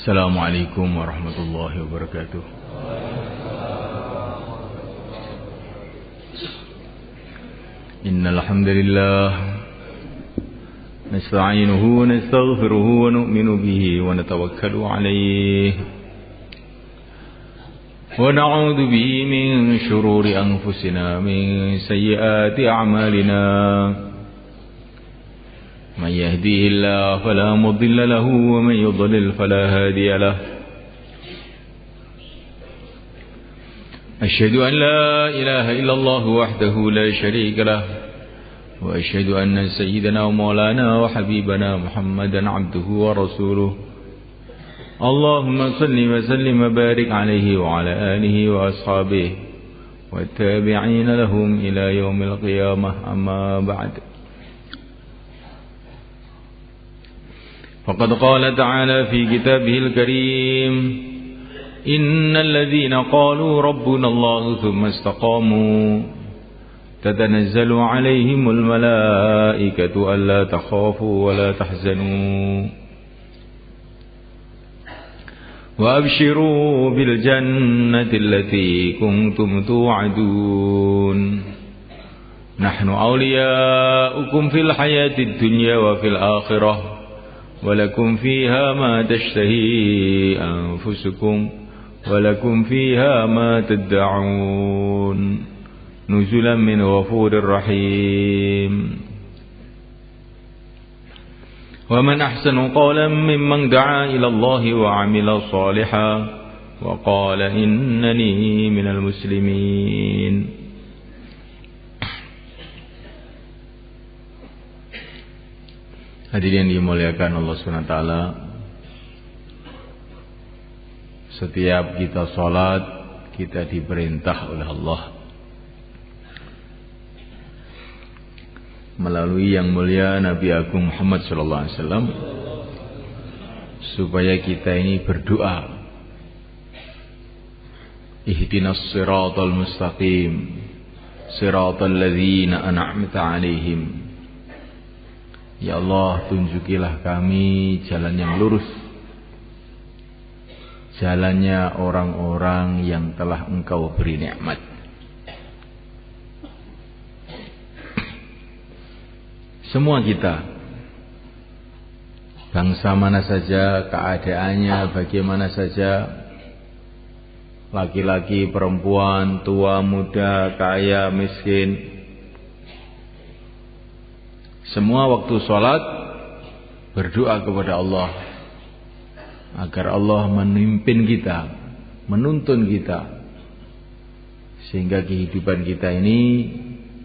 Assalamualaikum warahmatullahi wabarakatuh. Innal hamdalillah nasta'inuhu wa nastaghfiruhu wa nu'minu bihi wa natawakkalu 'alayhi wa na'udzu bihi min shururi anfusina min sayyiati a'malina. من يهديه الله فلا مضل له ومن يضلل فلا هادي له. أشهد أن لا إله إلا الله وحده لا شريك له وأشهد أن سيدنا ومولانا وحبيبنا محمدا عبده ورسوله. اللهم صل وسلم وبارك عليه وعلى آله وأصحابه والتابعين لهم إلى يوم القيامة. أما بعد، فقد قال تعالى في كتابه الكريم: إن الذين قالوا ربنا الله ثم استقاموا تتنزل عليهم الملائكة ألا تخافوا ولا تحزنوا وأبشروا بالجنة التي كنتم توعدون نحن أولياؤكم في الحياة الدنيا وفي الآخرة ولكم فيها ما تشتهي أنفسكم ولكم فيها ما تدعون نزلا من غفور رحيم. ومن أحسن قولا ممن دعا إلى الله وعمل صالحا وقال إنني من المسلمين. Hadirin yang dimuliakan Allah SWT, setiap kita sholat, kita diperintah oleh Allah melalui yang mulia Nabi Agung Muhammad SAW supaya kita ini berdoa, ihdinas siratal mustaqim siratal ladzina an'amta 'alaihim. Ya Allah, tunjukilah kami jalan yang lurus, jalannya orang-orang yang telah Engkau beri nikmat. Semua kita, bangsa mana saja, keadaannya bagaimana saja, laki-laki, perempuan, tua, muda, kaya, miskin, semua waktu sholat berdoa kepada Allah agar Allah memimpin kita, menuntun kita, sehingga kehidupan kita ini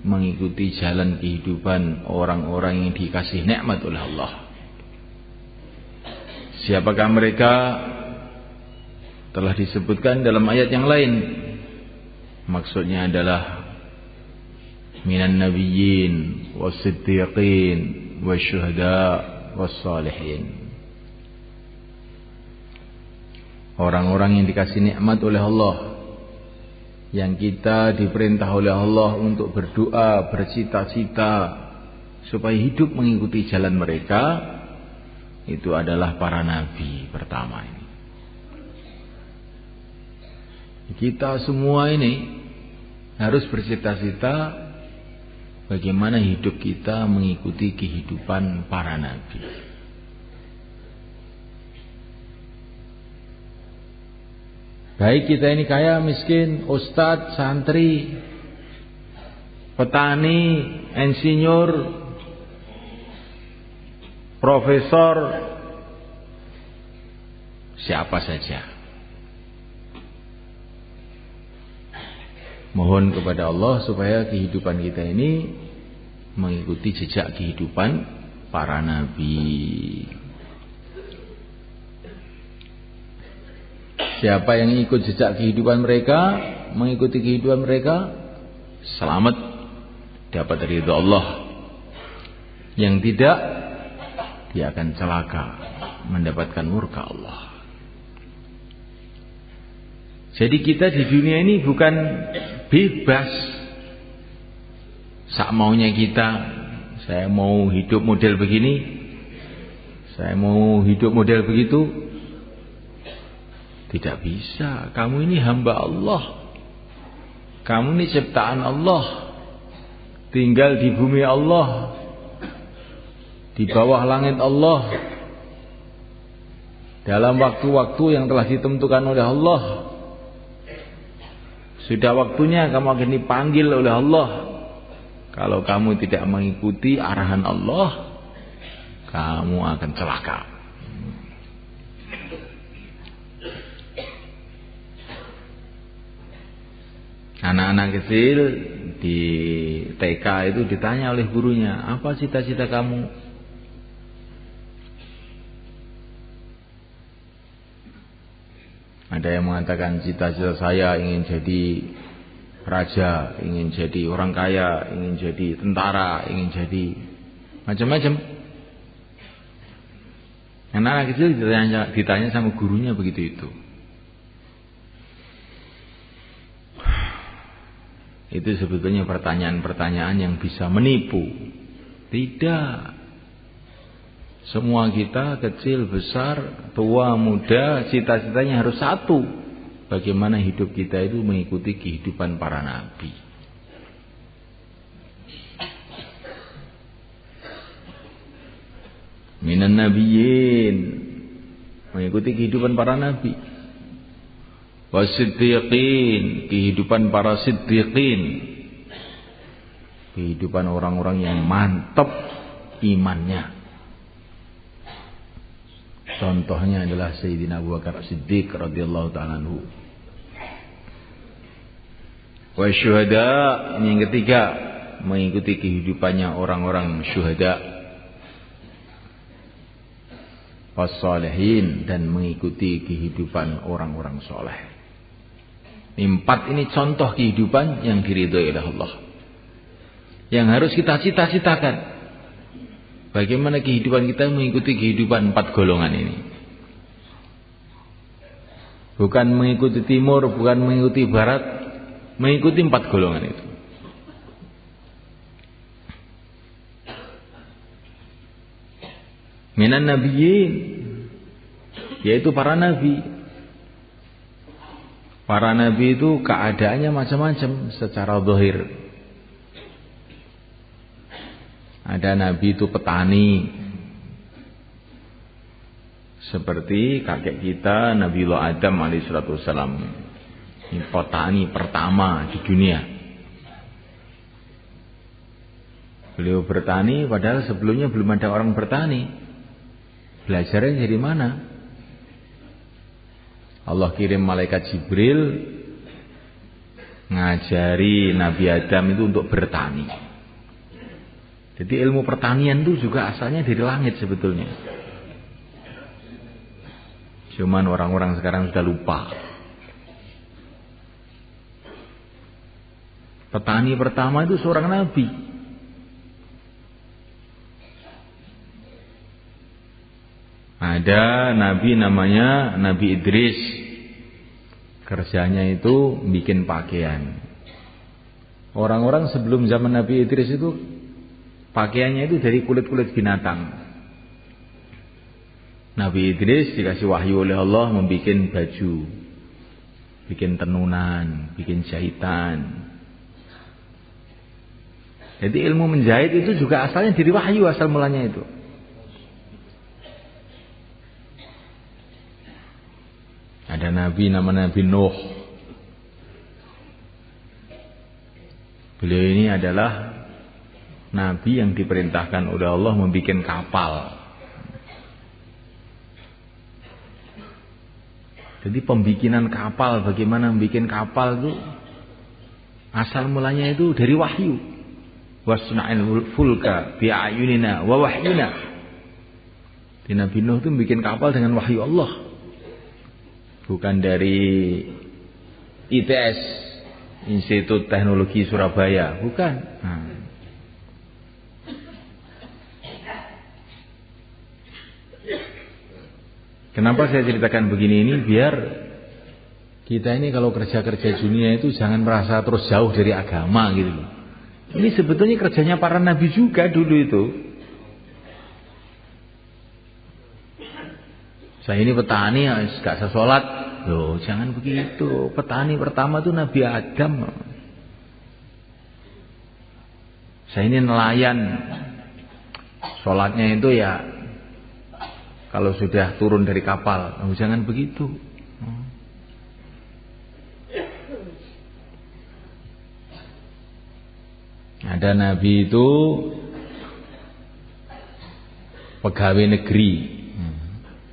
mengikuti jalan kehidupan orang-orang yang dikasih nikmat oleh Allah. Siapakah mereka? Telah disebutkan dalam ayat yang lain. Maksudnya adalah minan nabiyyin was-siddiqin wasyuhada was-salihin. Orang-orang yang dikasih nikmat oleh Allah, yang kita diperintah oleh Allah untuk berdoa, bercita-cita supaya hidup mengikuti jalan mereka, itu adalah para nabi pertama ini. Kita semua ini harus bercita-cita bagaimana hidup kita mengikuti kehidupan para nabi. Baik kita ini kaya, miskin, ustadz, santri, petani, insinyur, profesor, siapa saja. Mohon kepada Allah supaya kehidupan kita ini mengikuti jejak kehidupan para nabi. Siapa yang ikut jejak kehidupan mereka, mengikuti kehidupan mereka, selamat, dapat ridha Allah. Yang tidak, dia akan celaka, mendapatkan murka Allah. Jadi kita di dunia ini bukan bebas sak maunya kita. Saya mau hidup model begini, saya mau hidup model begitu. Tidak bisa. Kamu ini hamba Allah. Kamu ini ciptaan Allah. Tinggal di bumi Allah. Di bawah langit Allah. Dalam waktu-waktu yang telah ditentukan oleh Allah. Sudah waktunya kamu akan dipanggil oleh Allah. Kalau kamu tidak mengikuti arahan Allah, kamu akan celaka. Anak-anak kecil di TK itu ditanya oleh gurunya, apa cita-cita kamu? Ada yang mengatakan cita-cita saya ingin jadi raja, ingin jadi orang kaya, ingin jadi tentara, ingin jadi macam-macam. Anak-anak kecil ditanya sama gurunya begitu itu. Itu sebetulnya pertanyaan-pertanyaan yang bisa menipu. Tidak. Semua kita kecil, besar, tua, muda, cita-citanya harus satu. Bagaimana hidup kita itu mengikuti kehidupan para nabi. Minan nabiyyin, mengikuti kehidupan para nabi. Wasiddiqin, kehidupan para siddiqin, kehidupan orang-orang yang mantap imannya. Contohnya adalah Sayyidina Abu Bakar Siddiq radhiyallahu ta'ala anhu. Wasyuhada, ini yang ketiga, mengikuti kehidupannya orang-orang syuhada. Wassalihin, dan mengikuti kehidupan orang-orang soleh. Empat ini contoh kehidupan yang diridhoi oleh Allah, yang harus kita cita-citakan. Bagaimana kehidupan kita mengikuti kehidupan empat golongan ini. Bukan mengikuti timur, bukan mengikuti barat, mengikuti empat golongan itu. Minan nabiyyin, yaitu para nabi. Para nabi itu keadaannya macam-macam secara zahir. Ada nabi itu petani, seperti kakek kita Nabiullah Adam alaihissalam. Ini petani pertama di dunia. Beliau bertani padahal sebelumnya belum ada orang bertani. Belajarnya dari mana? Allah kirim malaikat Jibril ngajari Nabi Adam itu untuk bertani. Jadi ilmu pertanian itu juga asalnya dari langit sebetulnya. Cuman orang-orang sekarang sudah lupa. Petani pertama itu seorang nabi. Ada nabi namanya Nabi Idris. Kerjanya itu bikin pakaian. Orang-orang sebelum zaman Nabi Idris itu pakaiannya itu dari kulit-kulit binatang. Nabi Idris dikasih wahyu oleh Allah membikin baju, bikin tenunan, bikin jahitan. Jadi ilmu menjahit itu juga asalnya dari wahyu, asal mulanya itu. Ada nabi namanya Nabi Nuh. Beliau ini adalah nabi yang diperintahkan oleh Allah membikin kapal. Jadi pembikinan kapal, bagaimana membikin kapal itu asal mulanya itu dari wahyu. Wasna'il fulka bi'ayunina wa wahyina. Di Nabi Nuh itu bikin kapal dengan wahyu Allah. Bukan dari ITS, Institut Teknologi Surabaya, bukan. Kenapa saya ceritakan begini ini? Biar kita ini kalau kerja-kerja dunia itu jangan merasa terus jauh dari agama gitu. Ini sebetulnya kerjanya para nabi juga dulu itu. Saya ini petani, gak bisa sholat, Loh, jangan begitu. Petani pertama itu Nabi Adam. Saya ini nelayan. Sholatnya itu ya kalau sudah turun dari kapal. Loh, jangan begitu. Ada Nabi itu pegawai negeri.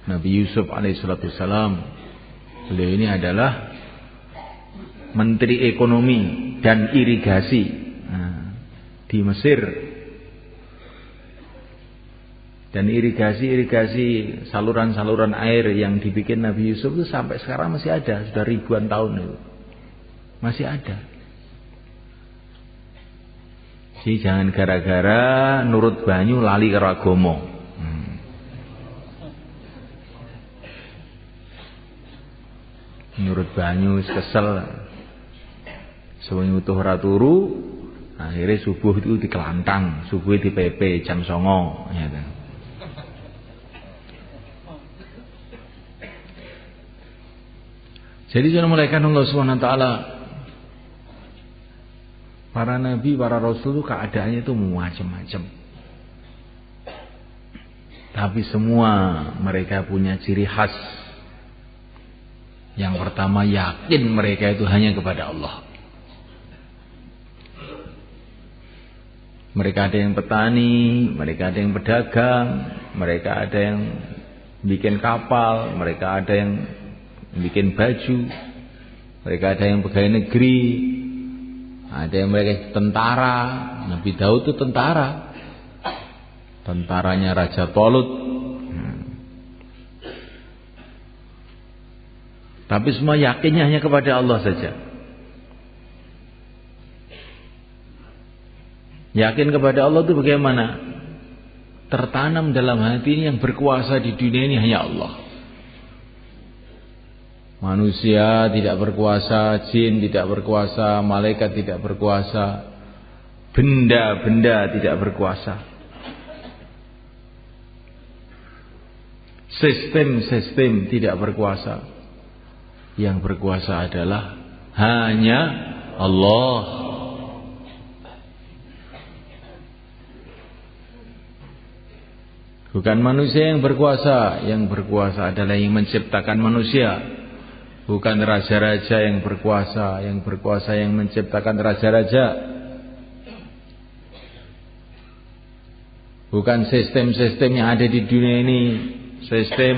Nabi Yusuf alaihissalam. Beliau ini adalah Menteri Ekonomi dan Irigasi di Mesir. Dan irigasi saluran-saluran air yang dibikin Nabi Yusuf itu sampai sekarang masih ada, sudah ribuan tahun itu. Masih ada. Jadi jangan gara-gara nurut banyu lali karo agama. Nurut banyu kesel sewengi utuh ora turu, akhirnya subuh itu dikelantang, subuh di PP jam 09.00 ya kan. Jadi jangan mulaikan Allah Subhanahu wa taala. Para nabi, para rasul itu keadaannya itu macam-macam. Tapi semua mereka punya ciri khas. Yang pertama, yakin mereka itu hanya kepada Allah. Mereka ada yang petani, mereka ada yang pedagang, mereka ada yang bikin kapal, mereka ada yang bikin baju, mereka ada yang pegawai negeri, ada yang mereka tentara. Nabi Daud itu tentara, tentaranya Raja Tolut. Tapi semua yakinnya hanya kepada Allah saja. Yakin kepada Allah itu bagaimana? Tertanam dalam hati ini yang berkuasa di dunia ini hanya Allah. Manusia tidak berkuasa, jin tidak berkuasa, malaikat tidak berkuasa, benda-benda tidak berkuasa. Sistem-sistem tidak berkuasa. Yang berkuasa adalah hanya Allah. Bukan manusia yang berkuasa. Yang berkuasa adalah yang menciptakan manusia. Bukan raja-raja yang berkuasa. Yang berkuasa yang menciptakan raja-raja. Bukan sistem-sistem yang ada di dunia ini. Sistem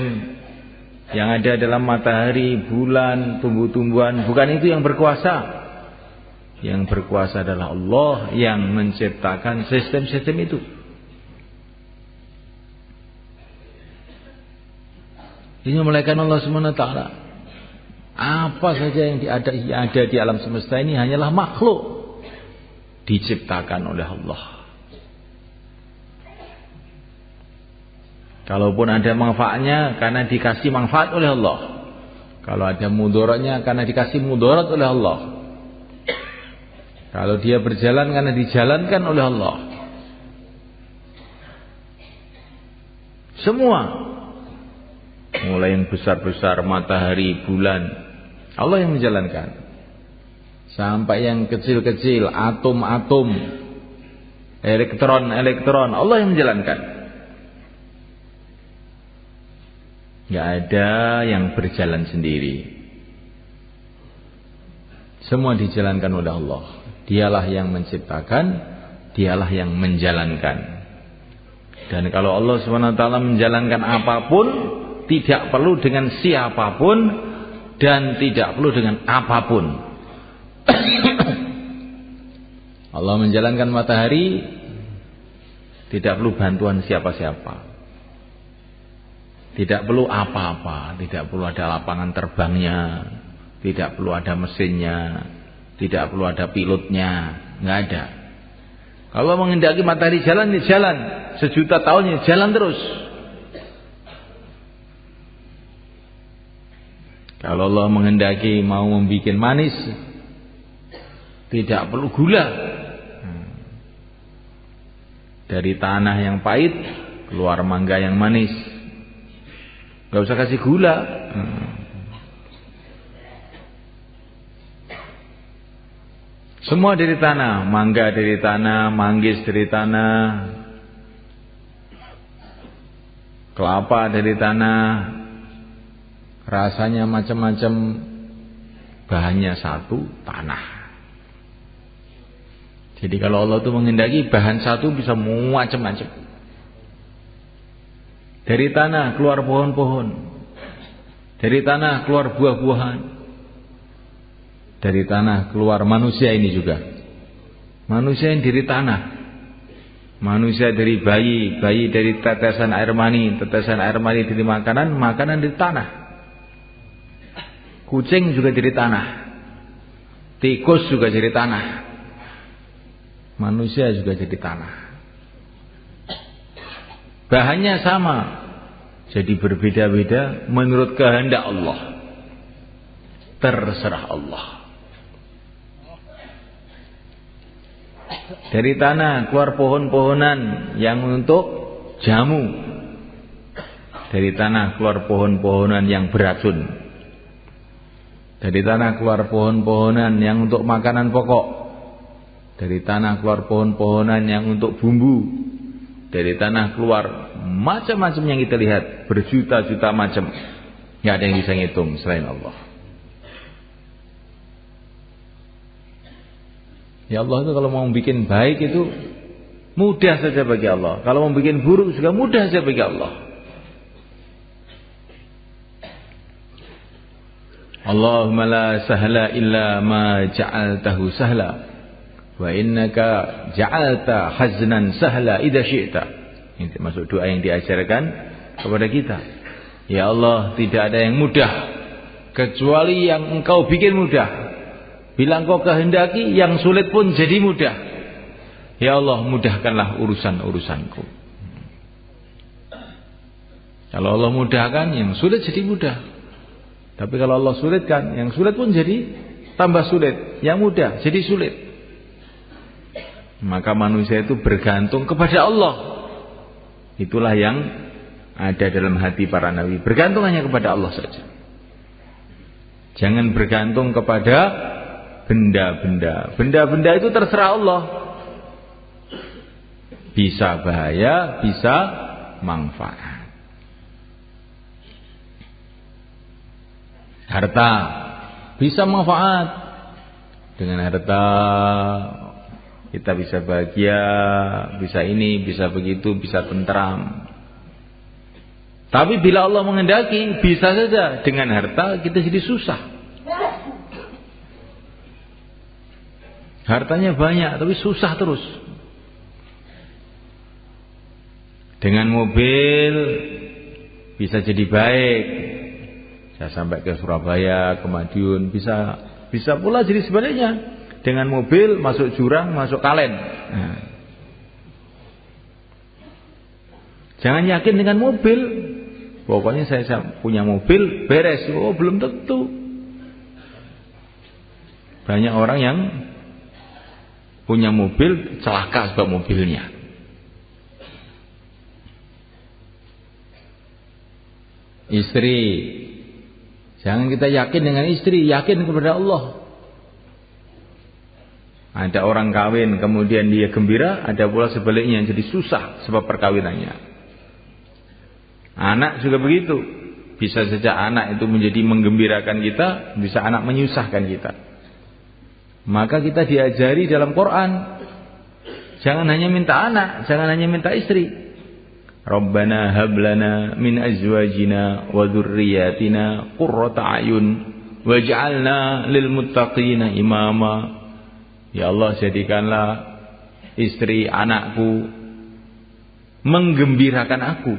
yang ada dalam matahari, bulan, tumbuh-tumbuhan. Bukan itu yang berkuasa. Yang berkuasa adalah Allah yang menciptakan sistem-sistem itu. Ini memuliakan Allah Subhanahu wa taala. Apa saja yang ada di alam semesta ini hanyalah makhluk diciptakan oleh Allah. Kalaupun ada manfaatnya karena dikasih manfaat oleh Allah. Kalau ada mudaratnya karena dikasih mudarat oleh Allah. Kalau dia berjalan karena dijalankan oleh Allah. Semua, mulai yang besar-besar, matahari, bulan, Allah yang menjalankan. Sampai yang kecil-kecil, atom-atom, elektron-elektron, Allah yang menjalankan. Gak ada yang berjalan sendiri. Semua dijalankan oleh Allah. Dialah yang menciptakan, dialah yang menjalankan. Dan kalau Allah SWT menjalankan apapun, tidak perlu dengan siapapun dan tidak perlu dengan apapun. Allah menjalankan matahari, tidak perlu bantuan siapa-siapa. Tidak perlu apa-apa, tidak perlu ada lapangan terbangnya, tidak perlu ada mesinnya, tidak perlu ada pilotnya, nggak ada. Kalau menghendaki matahari jalan, ya jalan. Sejuta tahunnya jalan terus. Kalau Allah menghendaki mau membuat manis, tidak perlu gula. Dari tanah yang pahit keluar mangga yang manis. Gak usah kasih gula. Semua dari tanah, mangga dari tanah, manggis dari tanah, kelapa dari tanah, rasanya macam-macam, bahannya satu, tanah. Jadi kalau Allah itu menghendaki bahan satu bisa macam-macam. Dari tanah keluar pohon-pohon, dari tanah keluar buah-buahan, dari tanah keluar manusia ini juga. Manusia yang dari tanah. Manusia dari bayi, bayi dari tetesan air mani, tetesan air mani dari makanan, makanan dari tanah. Kucing juga dari tanah. Tikus juga dari tanah. Manusia juga jadi tanah. Bahannya sama, jadi berbeda-beda menurut kehendak Allah. Terserah Allah. Dari tanah keluar pohon-pohonan yang untuk jamu. Dari tanah keluar pohon-pohonan yang beracun. Dari tanah keluar pohon-pohonan yang untuk makanan pokok. Dari tanah keluar pohon-pohonan yang untuk bumbu. Dari tanah keluar macam-macam yang kita lihat, berjuta-juta macam. Tidak ada yang bisa ngitung selain Allah. Ya Allah itu kalau mau bikin baik itu mudah saja bagi Allah. Kalau mau bikin buruk juga mudah saja bagi Allah. Allahumma la sahla illa ma ja'altahu sahla wa innaka ja'alta haznan sahla idza syi'ta. Ini termasuk doa yang diajarkan kepada kita. Ya Allah, tidak ada yang mudah kecuali yang Engkau bikin mudah. Bila Engkau kehendaki, yang sulit pun jadi mudah. Ya Allah, mudahkanlah urusan-urusanku. Kalau Allah mudahkan, yang sulit jadi mudah. Tapi kalau Allah sulitkan, yang sulit pun jadi tambah sulit. Yang mudah jadi sulit. Maka manusia itu bergantung kepada Allah. Itulah yang ada dalam hati para nabi. Bergantung hanya kepada Allah saja. Jangan bergantung kepada benda-benda. Benda-benda itu terserah Allah. Bisa bahaya, bisa manfaat. Harta bisa manfaat. Dengan harta kita bisa bahagia, bisa ini, bisa begitu, bisa tentram. Tapi bila Allah menghendaki, bisa saja dengan harta kita jadi susah. Hartanya banyak tapi susah terus. Dengan mobil bisa jadi baik. Saya sampai ke Surabaya, ke Madiun, bisa pula jadi sebaliknya. Dengan mobil masuk jurang, masuk kalen. Nah. Jangan yakin dengan mobil. Pokoknya saya punya mobil beres. Oh, belum tentu. Banyak orang yang punya mobil celaka sebab mobilnya. Istri, jangan kita yakin dengan istri, yakin kepada Allah. Ada orang kawin kemudian dia gembira, ada pula sebaliknya jadi susah sebab perkawinannya. Anak juga begitu. Bisa saja anak itu menjadi menggembirakan kita, bisa anak menyusahkan kita. Maka kita diajari dalam Quran, jangan hanya minta anak, jangan hanya minta istri. Rabbana hablana min azwajina wa dzurriyyatina qurrata a'yun waj'alna lil muttaqina imama. Ya Allah, jadikanlah istri anakku menggembirakan aku.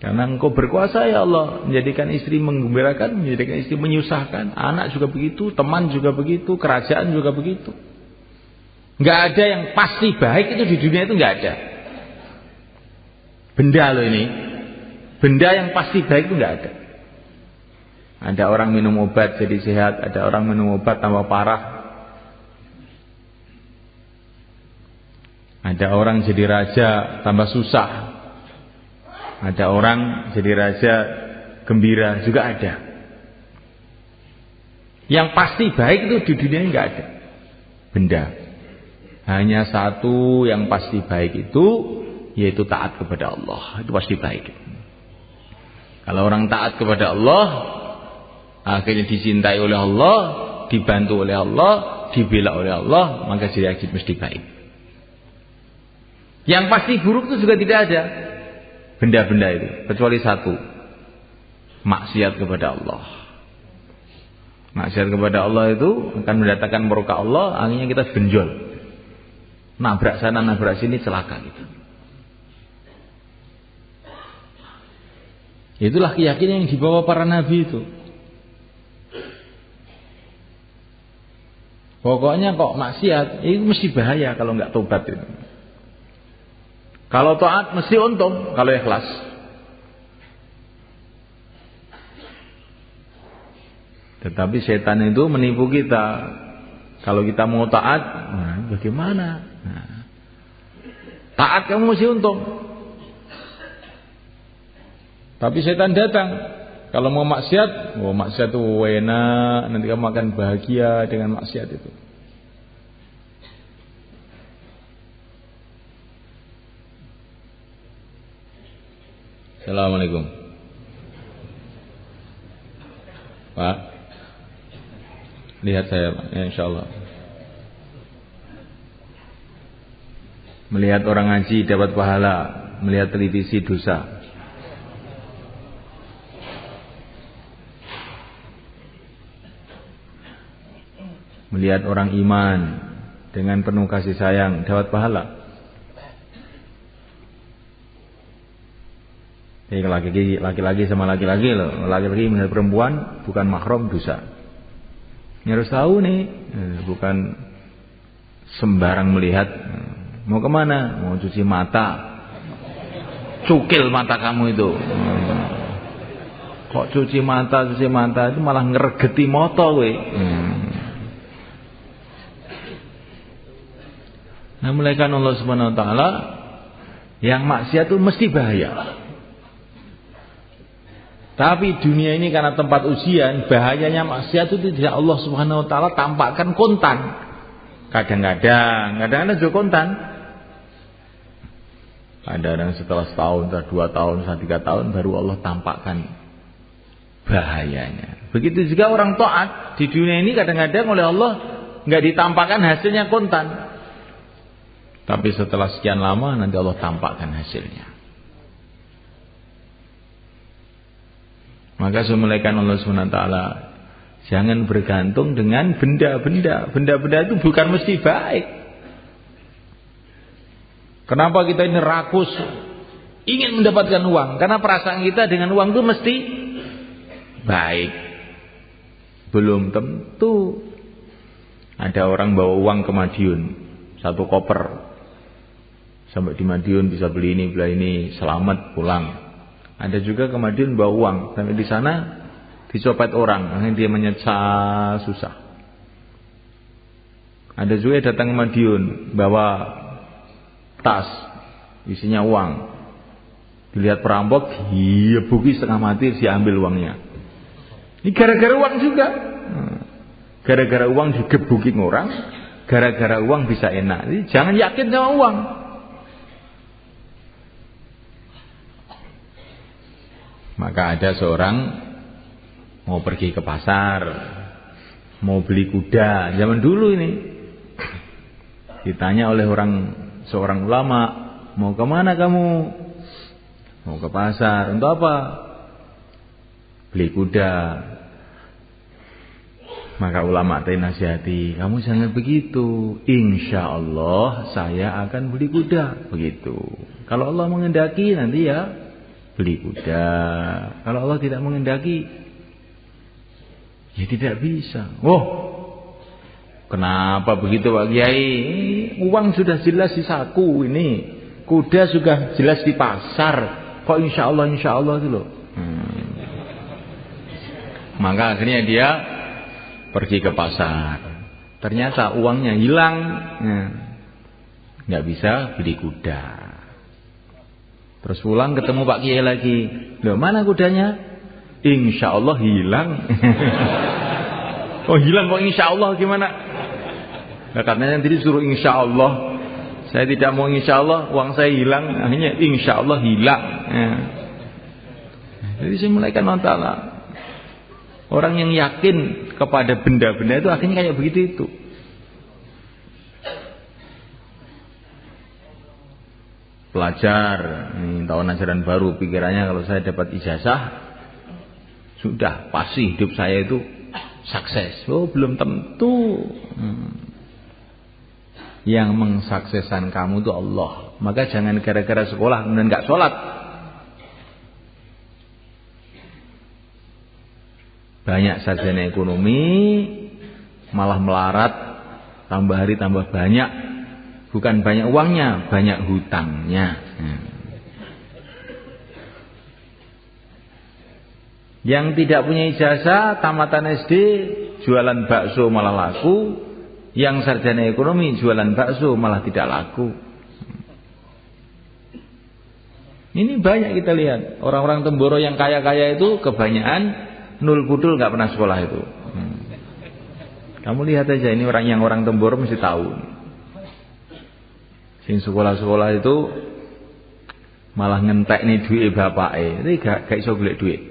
Karena Engkau berkuasa ya Allah, menjadikan istri menggembirakan, menjadikan istri menyusahkan. Anak juga begitu, teman juga begitu, kerajaan juga begitu. Enggak ada yang pasti baik itu di dunia itu enggak ada. Benda loh ini. Benda yang pasti baik itu enggak ada. Ada orang minum obat jadi sehat, ada orang minum obat tambah parah. Ada orang jadi raja tambah susah. Ada orang jadi raja gembira juga ada. Yang pasti baik itu di dunia ini nggak ada benda. Hanya satu yang pasti baik itu, yaitu taat kepada Allah. Itu pasti baik. Kalau orang taat kepada Allah, akhirnya dicintai oleh Allah, dibantu oleh Allah, dibela oleh Allah, maka jadi mesti baik. Yang pasti buruk itu juga tidak ada benda-benda itu, kecuali satu, maksiat kepada Allah. Maksiat kepada Allah itu akan mendatangkan murka Allah, akhirnya kita benjol, nabrak sana nabrak sini, celaka gitu. Itulah keyakinan yang dibawa para nabi itu. Pokoknya kok maksiat itu mesti bahaya kalau nggak tobat itu. Kalau taat mesti untung kalau ikhlas. Tetapi setan itu menipu kita. Kalau kita mau taat, nah, bagaimana? Nah, taat kamu mesti untung. Tapi setan datang. Kalau mau maksiat, maksiat itu enak, nanti kamu akan bahagia dengan maksiat itu. Assalamualaikum. Pak, lihat saya, ya, insyaallah. Melihat orang ngaji dapat pahala, melihat televisi dosa. Melihat orang iman dengan penuh kasih sayang dapat pahala. Ini laki-laki sama laki-laki loh. Laki-laki melihat perempuan bukan mahram dosa. Ini harus tahu nih, bukan sembarang melihat. Mau kemana? Mau cuci mata. Cukil mata kamu itu. Kok cuci mata itu malah ngeregeti moto kowe. Nah, mulaikan Allah Subhanahu wa taala yang maksiat itu mesti bahaya. Tapi dunia ini karena tempat ujian, bahayanya maksiat itu tidak Allah Subhanahu wa taala tampakkan kontan. Kadang-kadang juga kontan. Kadang-kadang setelah setahun, setelah 2 tahun, setelah 3 tahun baru Allah tampakkan bahayanya. Begitu juga orang taat di dunia ini kadang-kadang oleh Allah enggak ditampakkan hasilnya kontan. Tapi setelah sekian lama nanti Allah tampakkan hasilnya. Maka semulaikan Allah SWT, jangan bergantung dengan benda-benda. Benda-benda itu bukan mesti baik. Kenapa kita ini rakus ingin mendapatkan uang? Karena perasaan kita dengan uang itu mesti baik. Belum tentu. Ada orang bawa uang ke Madiun, 1 koper. Sampai di Madiun bisa beli ini, selamat pulang. Ada juga ke Madiun bawa uang, sampai di sana dicopet orang, akhirnya dia menyesal susah. Ada juga yang datang ke Madiun bawa tas isinya uang, dilihat perampok, digebuki setengah mati, diambil uangnya. Ini gara-gara uang juga. Gara-gara uang digebukin orang, gara-gara uang bisa enak. Jadi jangan yakin sama uang. Maka ada seorang mau pergi ke pasar, mau beli kuda. Zaman dulu ini ditanya oleh seorang ulama, mau kemana kamu? Mau ke pasar. Untuk apa? Beli kuda. Maka ulama tadi nasihati, kamu jangan begitu. Insya Allah saya akan beli kuda. Begitu. Kalau Allah menghendaki nanti ya beli kuda. Kalau Allah tidak menghendaki, ya tidak bisa. Oh, kenapa begitu Pak Kiai? Uang sudah jelas di saku ini, kuda sudah jelas di pasar. Kok insya Allah itu loh. Maka akhirnya dia pergi ke pasar. Ternyata uangnya hilang, nggak bisa beli kuda. Terus pulang ketemu Pak Kiai lagi. Loh, mana kudanya? Insya Allah hilang. Oh hilang kok insya Allah gimana? Nah, katanya nanti disuruh insya Allah. Saya tidak mau insya Allah, uang saya hilang, akhirnya insya Allah hilang. Ya. Jadi saya mulaikan Allah. Orang yang yakin kepada benda-benda itu akhirnya kayak begitu itu. Pelajar, ini tahun ajaran baru, pikirannya kalau saya dapat ijazah, sudah pasti hidup saya itu sukses. Oh belum tentu. Yang mensukseskan kamu itu Allah. Maka jangan gara-gara sekolah kemudian nggak sholat. Banyak sarjana ekonomi malah melarat, tambah hari tambah banyak. Bukan banyak uangnya, banyak hutangnya. Yang tidak punya ijazah, tamatan SD, jualan bakso malah laku. Yang sarjana ekonomi jualan bakso malah tidak laku. Ini banyak kita lihat. Orang-orang Temboro yang kaya-kaya itu kebanyakan nul pudul gak pernah sekolah itu. Kamu lihat aja ini orang Temboro mesti tahu. Sing sekolah-sekolah itu malah ngentek nih duit bapake. Ini gak iso golek duit.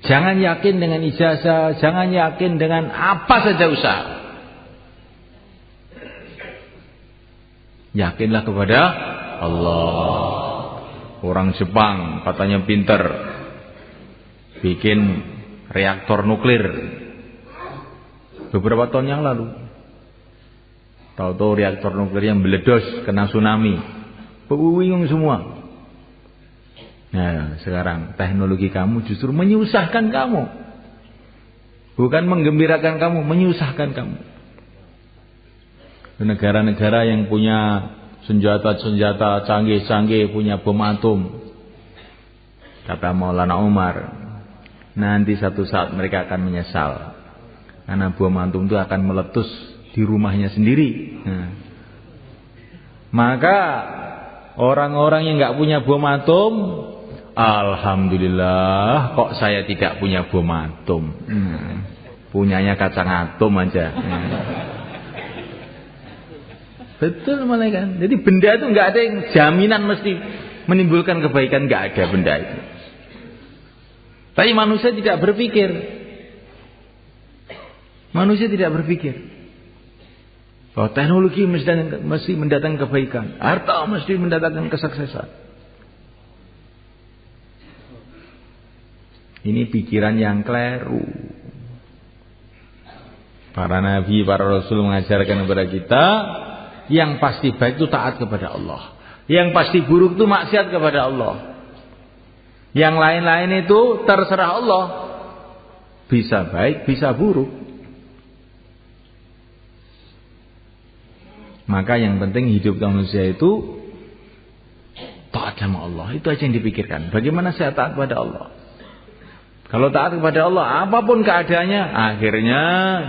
Jangan yakin dengan ijazah, jangan yakin dengan apa saja usaha. Yakinlah kepada Allah. Orang Jepang katanya pinter, bikin reaktor nuklir beberapa tahun yang lalu. Tahu-tahu reaktor nuklir yang meledos, kena tsunami, bingung semua. Nah, sekarang teknologi kamu justru menyusahkan kamu. Bukan menggembirakan kamu, menyusahkan kamu. Negara-negara yang punya senjata-senjata canggih-canggih, punya bom atom. Kata Maulana Umar, nanti satu saat mereka akan menyesal. Karena bom atom itu akan meletus di rumahnya sendiri. Nah, maka orang-orang yang nggak punya bom atom, alhamdulillah, kok saya tidak punya bom atom. Punyanya kacang atom aja. Betul malah kan. Jadi benda itu nggak ada yang jaminan mesti menimbulkan kebaikan, nggak ada benda itu. Tapi manusia tidak berpikir. Manusia tidak berpikir bahwa teknologi mesti mendatangkan kebaikan, harta mesti mendatangkan kesuksesan. Ini pikiran yang keliru. Para nabi, para rasul mengajarkan kepada kita, yang pasti baik itu taat kepada Allah. Yang pasti buruk itu maksiat kepada Allah. Yang lain-lain itu terserah Allah. Bisa baik, bisa buruk. Maka yang penting hidup manusia itu taat sama Allah. Itu aja yang dipikirkan. Bagaimana saya taat kepada Allah? Kalau taat kepada Allah, apapun keadaannya, akhirnya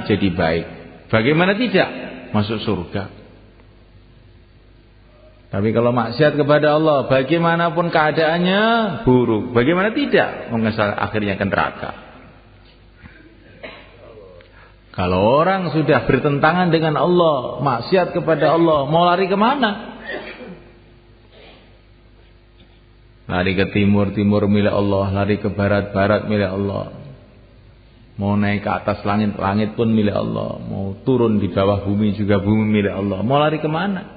jadi baik. Bagaimana tidak? Masuk surga. Tapi kalau maksiat kepada Allah, bagaimanapun keadaannya, buruk. Bagaimana tidak? Akhirnya akan neraka. Kalau orang sudah bertentangan dengan Allah, maksiat kepada Allah, mau lari kemana? Lari ke timur, timur milik Allah. Lari ke barat, barat milik Allah. Mau naik ke atas langit, langit pun milik Allah. Mau turun di bawah bumi juga bumi milik Allah. Mau lari kemana?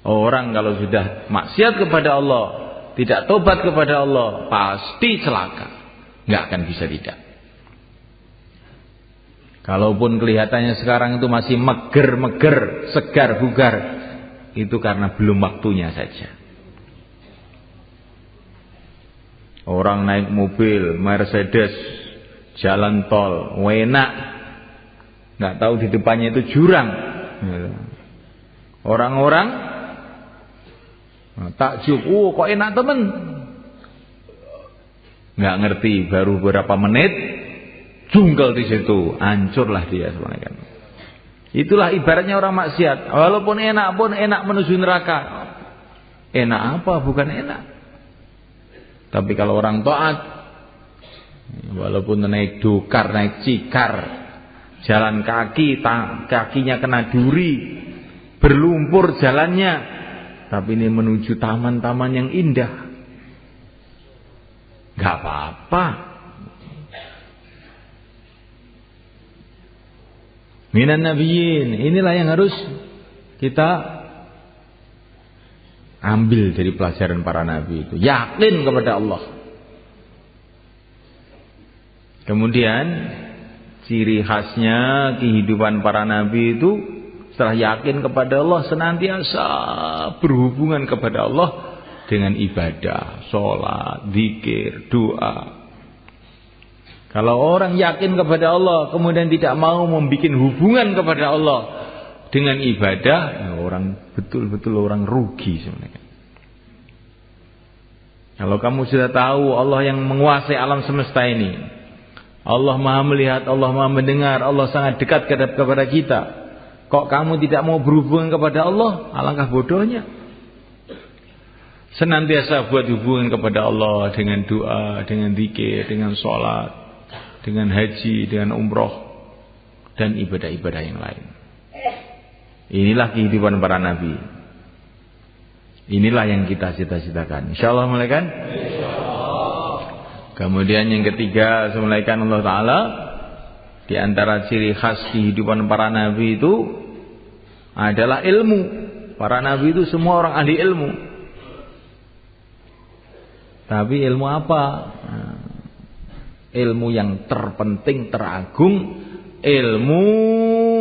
Orang kalau sudah maksiat kepada Allah, tidak tobat kepada Allah, pasti celaka. Nggak akan bisa tidak. Kalaupun kelihatannya sekarang itu masih meger-meger, segar bugar, itu karena belum waktunya saja. Orang naik mobil Mercedes, jalan tol, enak, nggak tahu di depannya itu jurang. Orang-orang takjub, kok enak temen. Nggak ngerti, baru beberapa menit, jungkel di situ, hancurlah dia sebenarnya. Itulah ibaratnya orang maksiat. Walaupun enak pun enak menuju neraka. Enak apa? Bukan enak. Tapi kalau orang taat, Walaupun naik dokar, naik cikar, jalan kaki, kakinya kena duri, berlumpur jalannya, tapi ini menuju taman-taman yang indah, gak apa-apa. Minan nabiyyin, inilah yang harus kita ambil dari pelajaran para nabi itu, yakin kepada Allah. Kemudian ciri khasnya kehidupan para nabi itu, setelah yakin kepada Allah, senantiasa berhubungan kepada Allah dengan ibadah, sholat, zikir, doa. Kalau orang yakin kepada Allah kemudian tidak mau membuat hubungan kepada Allah dengan ibadah, ya orang betul-betul orang rugi sebenarnya. Kalau kamu sudah tahu Allah yang menguasai alam semesta ini, Allah Maha melihat, Allah Maha mendengar, Allah sangat dekat kepada kita, kok kamu tidak mau berhubungan kepada Allah? Alangkah bodohnya. Senantiasa buat hubungan kepada Allah dengan doa, dengan zikir, dengan sholat, dengan haji, dengan umroh, dan ibadah-ibadah yang lain. Inilah kehidupan para nabi. Inilah yang kita cita-citakan. InsyaAllah mulaikan. Kemudian yang ketiga, semulaikan Allah Ta'ala, di antara ciri khas kehidupan para nabi itu adalah ilmu. Para nabi itu semua orang ahli ilmu. Tapi ilmu apa? Ilmu yang terpenting, teragung, ilmu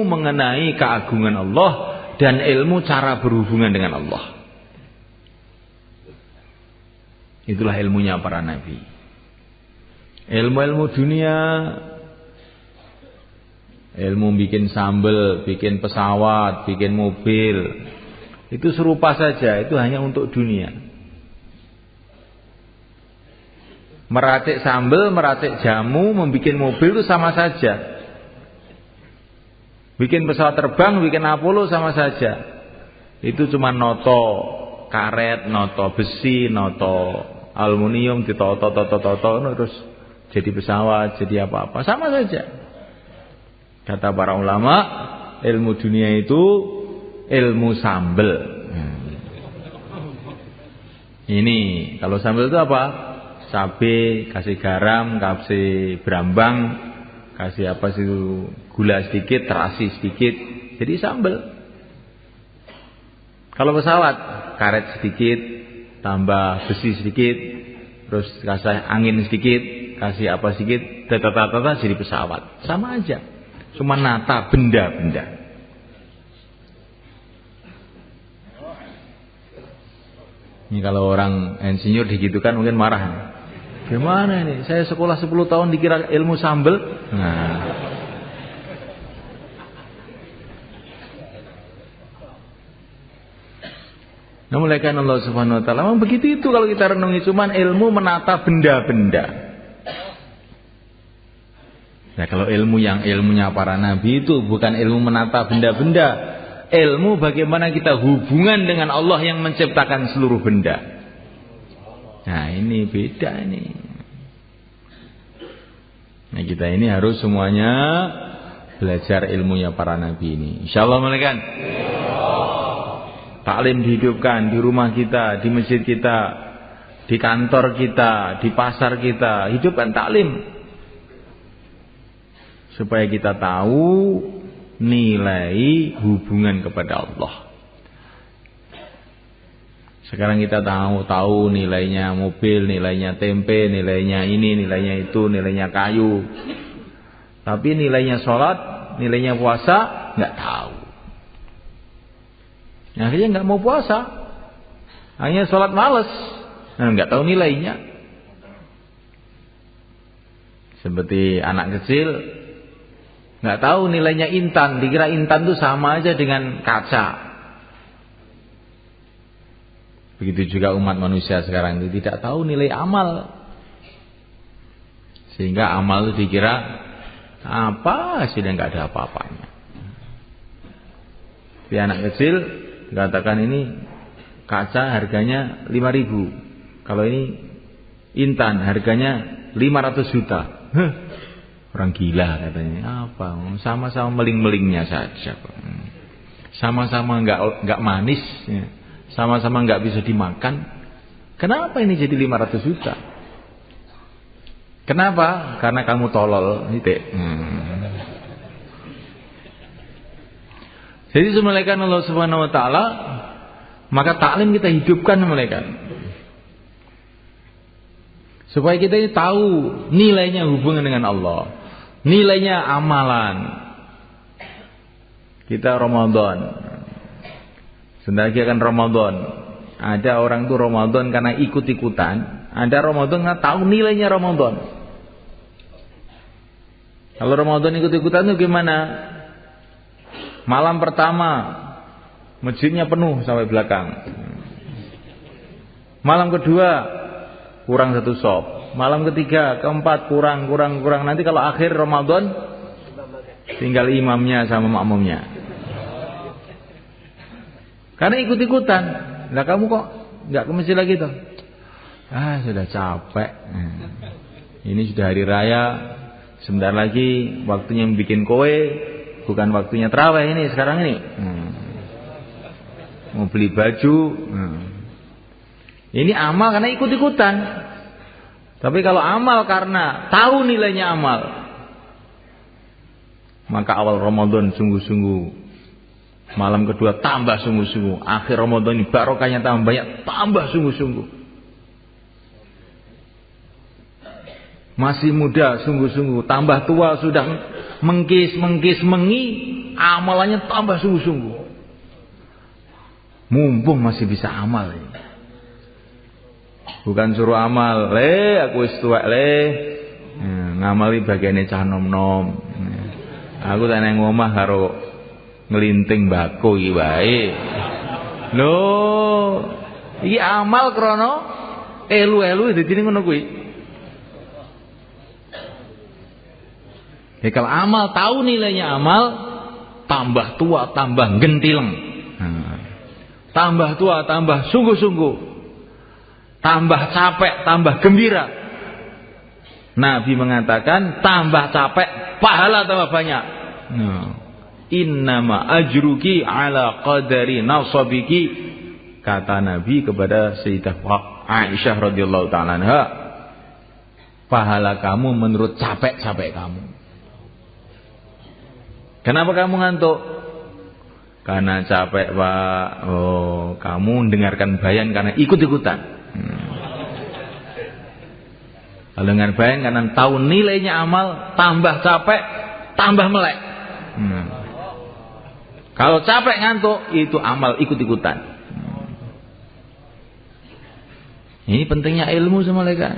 mengenai keagungan Allah dan ilmu cara berhubungan dengan Allah. Itulah ilmunya para nabi. Ilmu-ilmu dunia, ilmu bikin sambal, bikin pesawat, bikin mobil, itu serupa saja, itu hanya untuk dunia. Meracik sambal, meracik jamu, membuat mobil itu sama saja. Bikin pesawat terbang, bikin Apollo sama saja. Itu cuma noto karet, noto besi, noto aluminium, ditoto terus jadi pesawat, jadi apa-apa, sama saja. Kata para ulama, ilmu dunia itu ilmu sambal. Ini kalau sambal itu apa? Cabai, kasih garam, kasih berambang, kasih apa sih, gula sedikit, terasi sedikit, jadi sambal. Kalau pesawat, karet sedikit, tambah besi sedikit, terus kasih angin sedikit, kasih apa sedikit, tata-tata jadi pesawat. Sama aja, cuma nata benda-benda. Ini kalau orang insinyur digitukan mungkin marah. Gimana ini? Saya sekolah 10 tahun dikira ilmu sambel. Mulaikan Allah Subhanahu wa taala. Memang begitu itu kalau kita renungi, cuman ilmu menata benda-benda. Nah, kalau ilmu yang ilmunya para nabi itu bukan ilmu menata benda-benda, ilmu bagaimana kita hubungan dengan Allah yang menciptakan seluruh benda. Nah, ini beda ini. Nah, kita ini harus semuanya belajar ilmunya para nabi ini. Insyaallah mulaikan. Taklim dihidupkan di rumah kita, di masjid kita, di kantor kita, di pasar kita, hidupkan taklim. Supaya kita tahu nilai hubungan kepada Allah. Sekarang kita tahu nilainya mobil, nilainya tempe, nilainya ini, nilainya itu, nilainya kayu. Tapi nilainya sholat, nilainya puasa, nggak tahu. Nah, akhirnya nggak mau puasa, hanya sholat males, nggak tahu nilainya. Seperti anak kecil, nggak tahu nilainya intan, dikira intan itu sama aja dengan kaca. Begitu juga umat manusia sekarang itu tidak tahu nilai amal. Sehingga amal itu dikira apa sih, dan nggak ada apa-apanya. Di anak kecil dikatakan ini kaca harganya 5.000. Kalau ini intan harganya 500 juta. Orang gila katanya. Apa? Sama-sama meling-melingnya saja. Sama-sama enggak manis, ya. Sama-sama enggak bisa dimakan. Kenapa ini jadi 500 juta? Kenapa? Karena kamu tolol, titik. Jadi semulaikan Allah Subhanahu wa taala, maka taklim kita hidupkan semulaikan. Supaya kita ini tahu nilainya hubungan dengan Allah, nilainya amalan. Kita Ramadan. Sebentar lagi akan Ramadan. Ada orang tuh Ramadan karena ikut-ikutan, ada Ramadan karena tahu nilainya Ramadan. Kalau Ramadan ikut-ikutan itu gimana? Malam pertama masjidnya penuh sampai belakang. Malam kedua kurang 1 sop. Malam ketiga, keempat kurang. Nanti kalau akhir Ramadan tinggal imamnya sama makmumnya. Karena ikut-ikutan. Lah kamu kok nggak ke masjid lagi toh? Sudah capek. Ini sudah hari raya. Sebentar lagi waktunya bikin kue. Bukan waktunya tarawih ini sekarang ini. Mau beli baju. Ini amal karena ikut-ikutan. Tapi kalau amal karena tahu nilainya amal, maka awal Ramadan sungguh-sungguh, malam kedua tambah sungguh-sungguh, akhir Ramadan ini barokahnya tambah banyak, tambah sungguh-sungguh. Masih muda sungguh-sungguh, tambah tua sudah mengkis amalannya tambah sungguh-sungguh. Mumpung masih bisa amal ini. Bukan suruh amal, aku wis tuwek ngamali bagiane cah nom-nom. Aku tak nang omah karo nglinting mbako iki wae. Lho, iki amal krana elu-elu dadi ngono kuwi. Ya kalau amal tahu nilainya amal, tambah tua tambah gentileng. Tambah tua tambah sungguh-sungguh. Tambah capek tambah gembira. Nabi mengatakan tambah capek pahala tambah banyak. Innama ajruki ala qadari nasabiki, kata Nabi kepada Sayyidah Aisyah radhiyallahu taala anha, pahala kamu menurut capek-capek kamu. Kenapa kamu ngantuk? Karena capek, Pak. Kamu mendengarkan bayan karena ikut-ikutan. Kalau dengar bayan karena tahu nilainya amal, tambah capek, tambah melek. Kalau capek ngantuk, itu amal ikut-ikutan. Ini pentingnya ilmu sama mereka.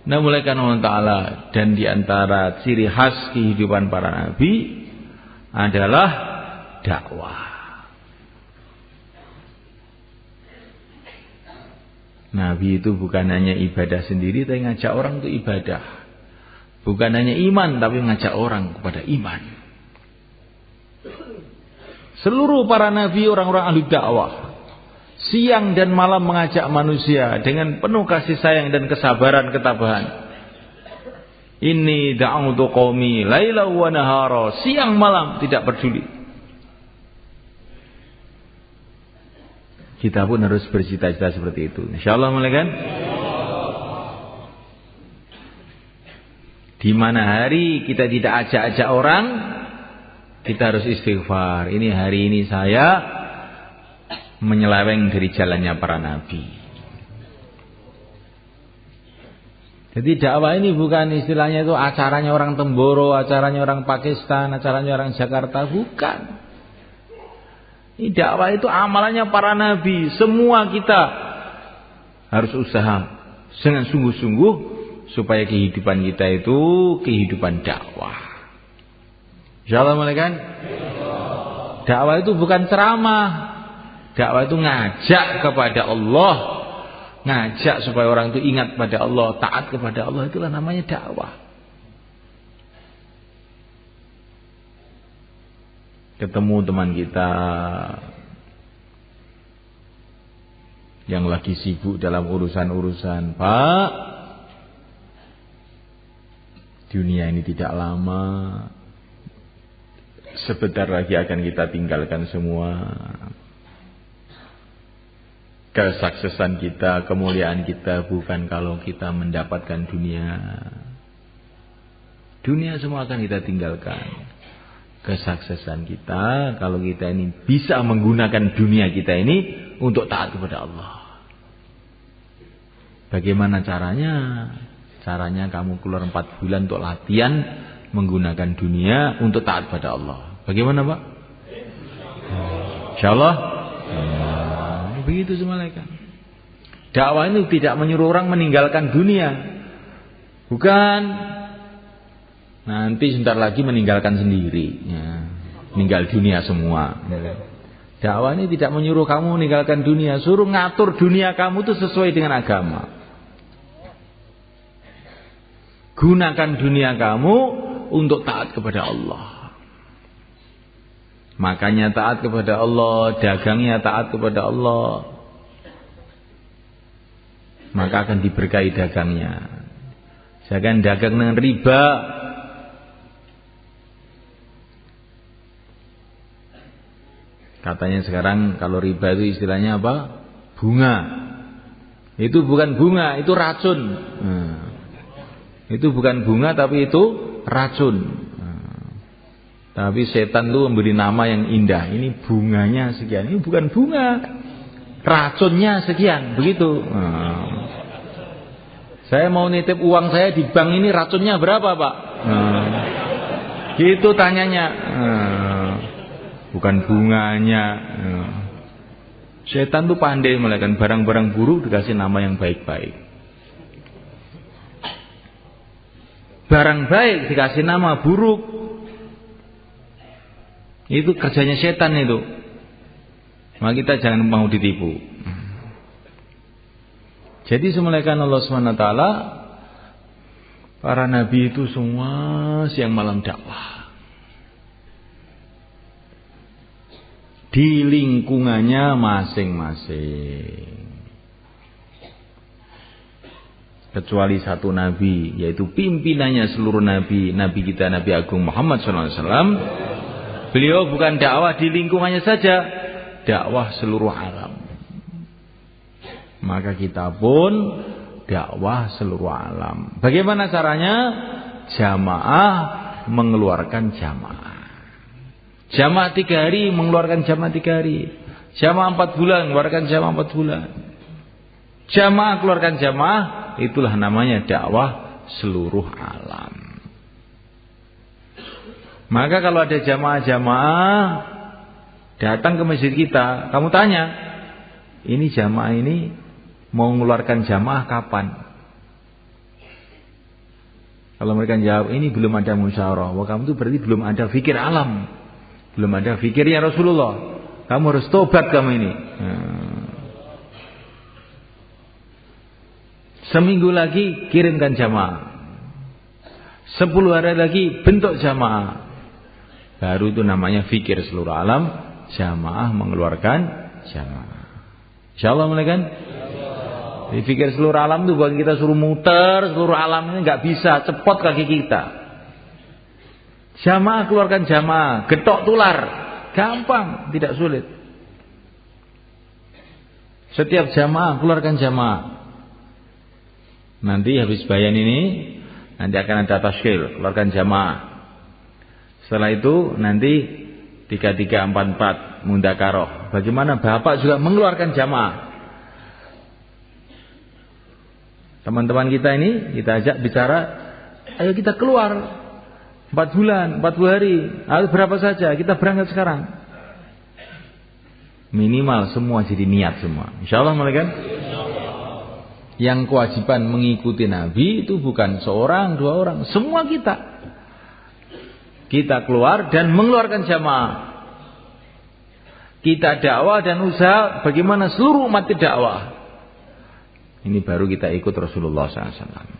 Nah, mulai Allah Ta'ala, dan diantara ciri khas kehidupan para nabi adalah dakwah. Nabi itu bukan hanya ibadah sendiri, tapi ngajak orang untuk ibadah. Bukan hanya iman, tapi ngajak orang kepada iman. Seluruh para nabi orang-orang ahli dakwah, siang dan malam mengajak manusia dengan penuh kasih sayang dan kesabaran ketabahan. Inni da'utu qaumi laila wa nahara, siang malam tidak peduli. Kita pun harus bercita-cita seperti itu. Insyaallah kan? Di mana hari kita tidak ajak-ajak orang, kita harus istighfar. Ini hari ini saya menyeleweng dari jalannya para nabi. Jadi dakwah ini bukan istilahnya itu acaranya orang Temboro, acaranya orang Pakistan, acaranya orang Jakarta, bukan. Ini dakwah itu amalannya para nabi. Semua kita harus usaha dengan sungguh-sungguh supaya kehidupan kita itu kehidupan dakwah. Insyaallah kan? Dakwah itu bukan ceramah. Dakwah itu ngajak kepada Allah, ngajak supaya orang itu ingat pada Allah, taat kepada Allah, itulah namanya dakwah. Ketemu teman kita yang lagi sibuk dalam urusan-urusan. Pak, dunia ini tidak lama, sebentar lagi akan kita tinggalkan semua. Kesuksesan kita, kemuliaan kita bukan kalau kita mendapatkan dunia. Dunia semua akan kita tinggalkan. Kesuksesan kita kalau kita ini bisa menggunakan dunia kita ini untuk taat kepada Allah. Bagaimana caranya? Caranya kamu keluar 4 bulan untuk latihan menggunakan dunia untuk taat pada Allah. Bagaimana, Pak? Insyaallah. Begitu semalaikat. Dakwah itu tidak menyuruh orang meninggalkan dunia. Bukan. Nanti sebentar lagi meninggalkan sendiri. Ya. Meninggal dunia semua. Dakwah ini tidak menyuruh kamu meninggalkan dunia. Suruh ngatur dunia kamu itu sesuai dengan agama. Gunakan dunia kamu untuk taat kepada Allah. Makanya taat kepada Allah, dagangnya taat kepada Allah. Maka akan diberkahi dagangnya. Jangan dagang dengan riba. Katanya sekarang kalau riba itu istilahnya apa? Bunga. Itu bukan bunga, itu racun. Itu bukan bunga tapi itu racun. Tapi setan itu memberi nama yang indah. Ini bunganya sekian. Ini bukan bunga. Racunnya sekian. Begitu. Saya mau nitip uang saya di bank ini, racunnya berapa, Pak? Gitu tanyanya. Bukan bunganya. Setan itu pandai melakukan barang-barang buruk dikasih nama yang baik-baik. Barang baik dikasih nama buruk. Itu kerjanya setan itu. Maka kita jangan mau ditipu. Jadi semulaikan Allah SWT, para nabi itu semua siang malam dakwah. Di lingkungannya masing-masing. Kecuali satu nabi, yaitu pimpinannya seluruh nabi, nabi kita Nabi Agung Muhammad SAW. Beliau bukan dakwah di lingkungannya saja, dakwah seluruh alam. Maka kita pun dakwah seluruh alam. Bagaimana caranya? Jamaah mengeluarkan jamaah. Jamaah 3 hari mengeluarkan jamaah 3 hari. Jamaah 4 bulan mengeluarkan jamaah 4 bulan. Jamaah keluarkan jamaah, itulah namanya dakwah seluruh alam. Maka kalau ada jamaah-jamaah datang ke masjid kita, kamu tanya, ini jamaah ini mau mengeluarkan jamaah kapan? Kalau mereka jawab, ini belum ada musyawarah. Wah, kamu itu berarti belum ada fikir alam. Belum ada fikirnya Rasulullah. Kamu harus tobat kamu ini. Seminggu lagi kirimkan jamaah. 10 hari lagi bentuk jamaah. Baru itu namanya fikir seluruh alam. Jamaah mengeluarkan jamaah. InsyaAllah mulai kan? Jadi fikir seluruh alam itu bukan kita suruh muter seluruh alam ini, nggak bisa, cepot kaki kita. Jamaah keluarkan jamaah, getok tular, gampang, tidak sulit. Setiap jamaah keluarkan jamaah. Nanti habis bayan ini, nanti akan ada tashkil, keluarkan jamaah. Setelah itu nanti 3344 mundakaroh. Bagaimana Bapak juga mengeluarkan jamaah. Teman-teman kita ini kita ajak bicara, ayo kita keluar 4 bulan, 40 hari, atau berapa saja, kita berangkat sekarang. Minimal semua jadi niat semua. InsyaAllah mulai kan? Yang kewajiban mengikuti Nabi itu bukan seorang, 2 orang, semua kita. Kita keluar dan mengeluarkan jamaah. Kita dakwah dan usaha bagaimana seluruh umat dakwah. Ini baru kita ikut Rasulullah SAW.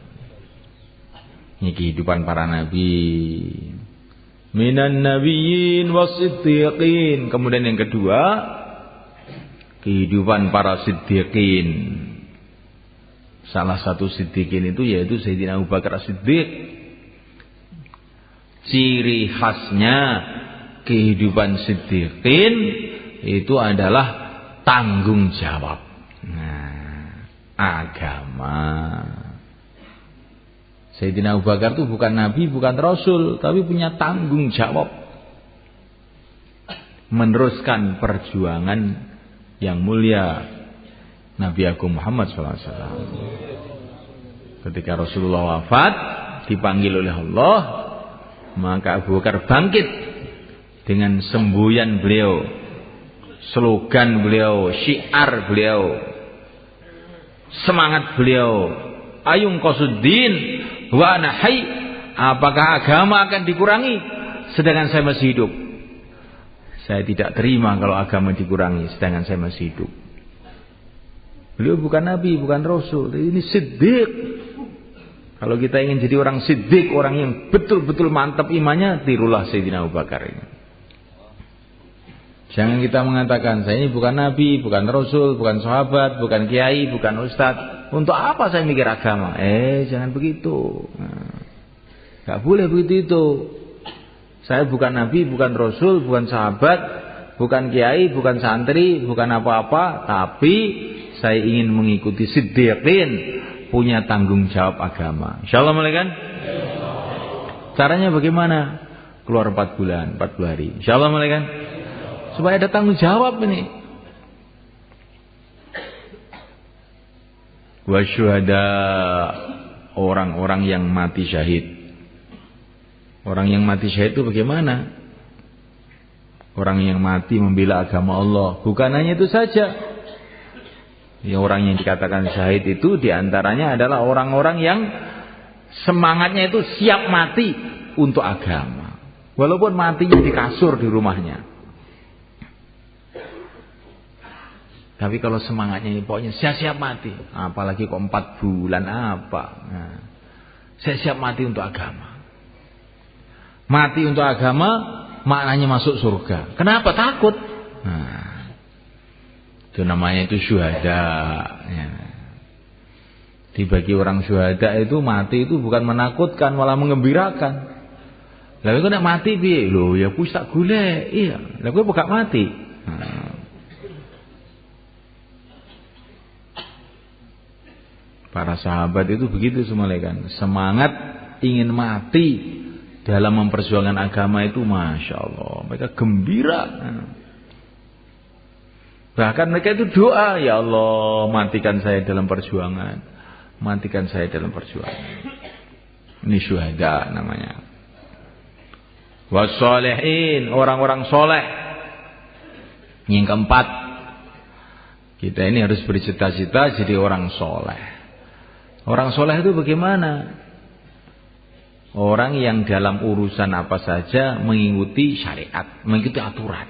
Ini kehidupan para nabi. Minan nabiyyin wasiddiqin. Kemudian yang kedua, kehidupan para siddiqin. Salah satu siddiqin itu yaitu Sayyidina Abu Bakar As-Siddiq. Ciri khasnya kehidupan siddiqin itu adalah tanggung jawab. Nah, agama. Sayyidina Abu Bakar itu bukan nabi, bukan rasul, tapi punya tanggung jawab meneruskan perjuangan yang mulia Nabi Agung Muhammad SAW. Ketika Rasulullah wafat, dipanggil oleh Allah, maka Abu Bakar bangkit dengan semboyan beliau, slogan beliau, syiar beliau, semangat beliau, ayung qasuddin wa ana hayy, apakah agama akan dikurangi sedangkan saya masih hidup? Saya tidak terima kalau agama dikurangi sedangkan saya masih hidup. Beliau bukan nabi, bukan rasul, ini siddiq. Kalau kita ingin jadi orang siddiq, orang yang betul-betul mantap imannya, tirulah Sayyidina Abu Bakar ini. Jangan kita mengatakan, saya ini bukan nabi, bukan rasul, bukan sahabat, bukan kiai, bukan ustadz. Untuk apa saya mikir agama? Jangan begitu. Gak boleh begitu itu. Saya bukan nabi, bukan rasul, bukan sahabat, bukan kiai, bukan santri, bukan apa-apa, tapi saya ingin mengikuti siddiqin, punya tanggung jawab agama. Insyaallah mulai kan? Caranya bagaimana? Keluar 4 bulan, 40 hari. Insyaallah mulai kan? Supaya ada tanggung jawab ini. Wasyuhada, orang-orang yang mati syahid. Orang yang mati syahid itu bagaimana? Orang yang mati membela agama Allah. Bukan hanya itu saja. Ya, orang yang dikatakan syahid itu diantaranya adalah orang-orang yang semangatnya itu siap mati untuk agama. Walaupun matinya di kasur di rumahnya. Tapi kalau semangatnya ini pokoknya saya siap mati. Apalagi kok 4 bulan apa. Nah, saya siap mati untuk agama. Mati untuk agama maknanya masuk surga. Kenapa? Takut. Nah, itu namanya itu syuhada. Ya. Dibagi orang syuhada itu mati itu bukan menakutkan, malah mengembirakan. Lalu kok nak mati piye? Lho ya kuwi tak golek. Iya, lha kowe kok mati. Nah. Para sahabat itu begitu semua kan. Semangat ingin mati dalam memperjuangkan agama itu, Masya Allah, mereka gembira. Bahkan mereka itu doa, ya Allah, matikan saya dalam perjuangan, matikan saya dalam perjuangan. Ini syuhada namanya. Wassalihin, orang-orang soleh. Yang keempat, kita ini harus bercita-cita jadi orang soleh. Orang soleh itu bagaimana? Orang yang dalam urusan apa saja mengikuti syariat, mengikuti aturan.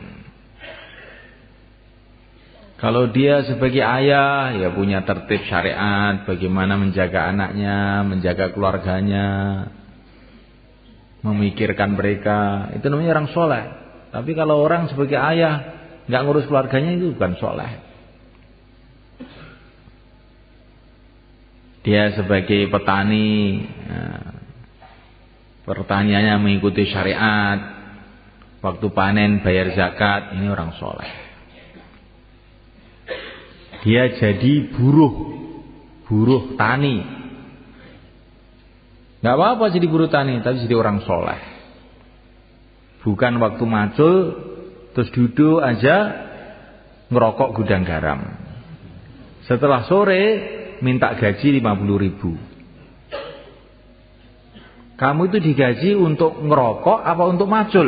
Kalau dia sebagai ayah, ya punya tertib syariat, bagaimana menjaga anaknya, menjaga keluarganya, memikirkan mereka, itu namanya orang soleh. Tapi kalau orang sebagai ayah, nggak ngurus keluarganya, itu bukan soleh. Dia sebagai petani, pertaniannya mengikuti syariat, waktu panen bayar zakat, ini orang soleh. Dia jadi buruh tani. Gak apa-apa jadi buruh tani, tapi jadi orang soleh. Bukan waktu macul terus duduk aja ngerokok gudang garam. Setelah sore minta gaji 50.000. Kamu itu digaji untuk ngerokok apa untuk macul?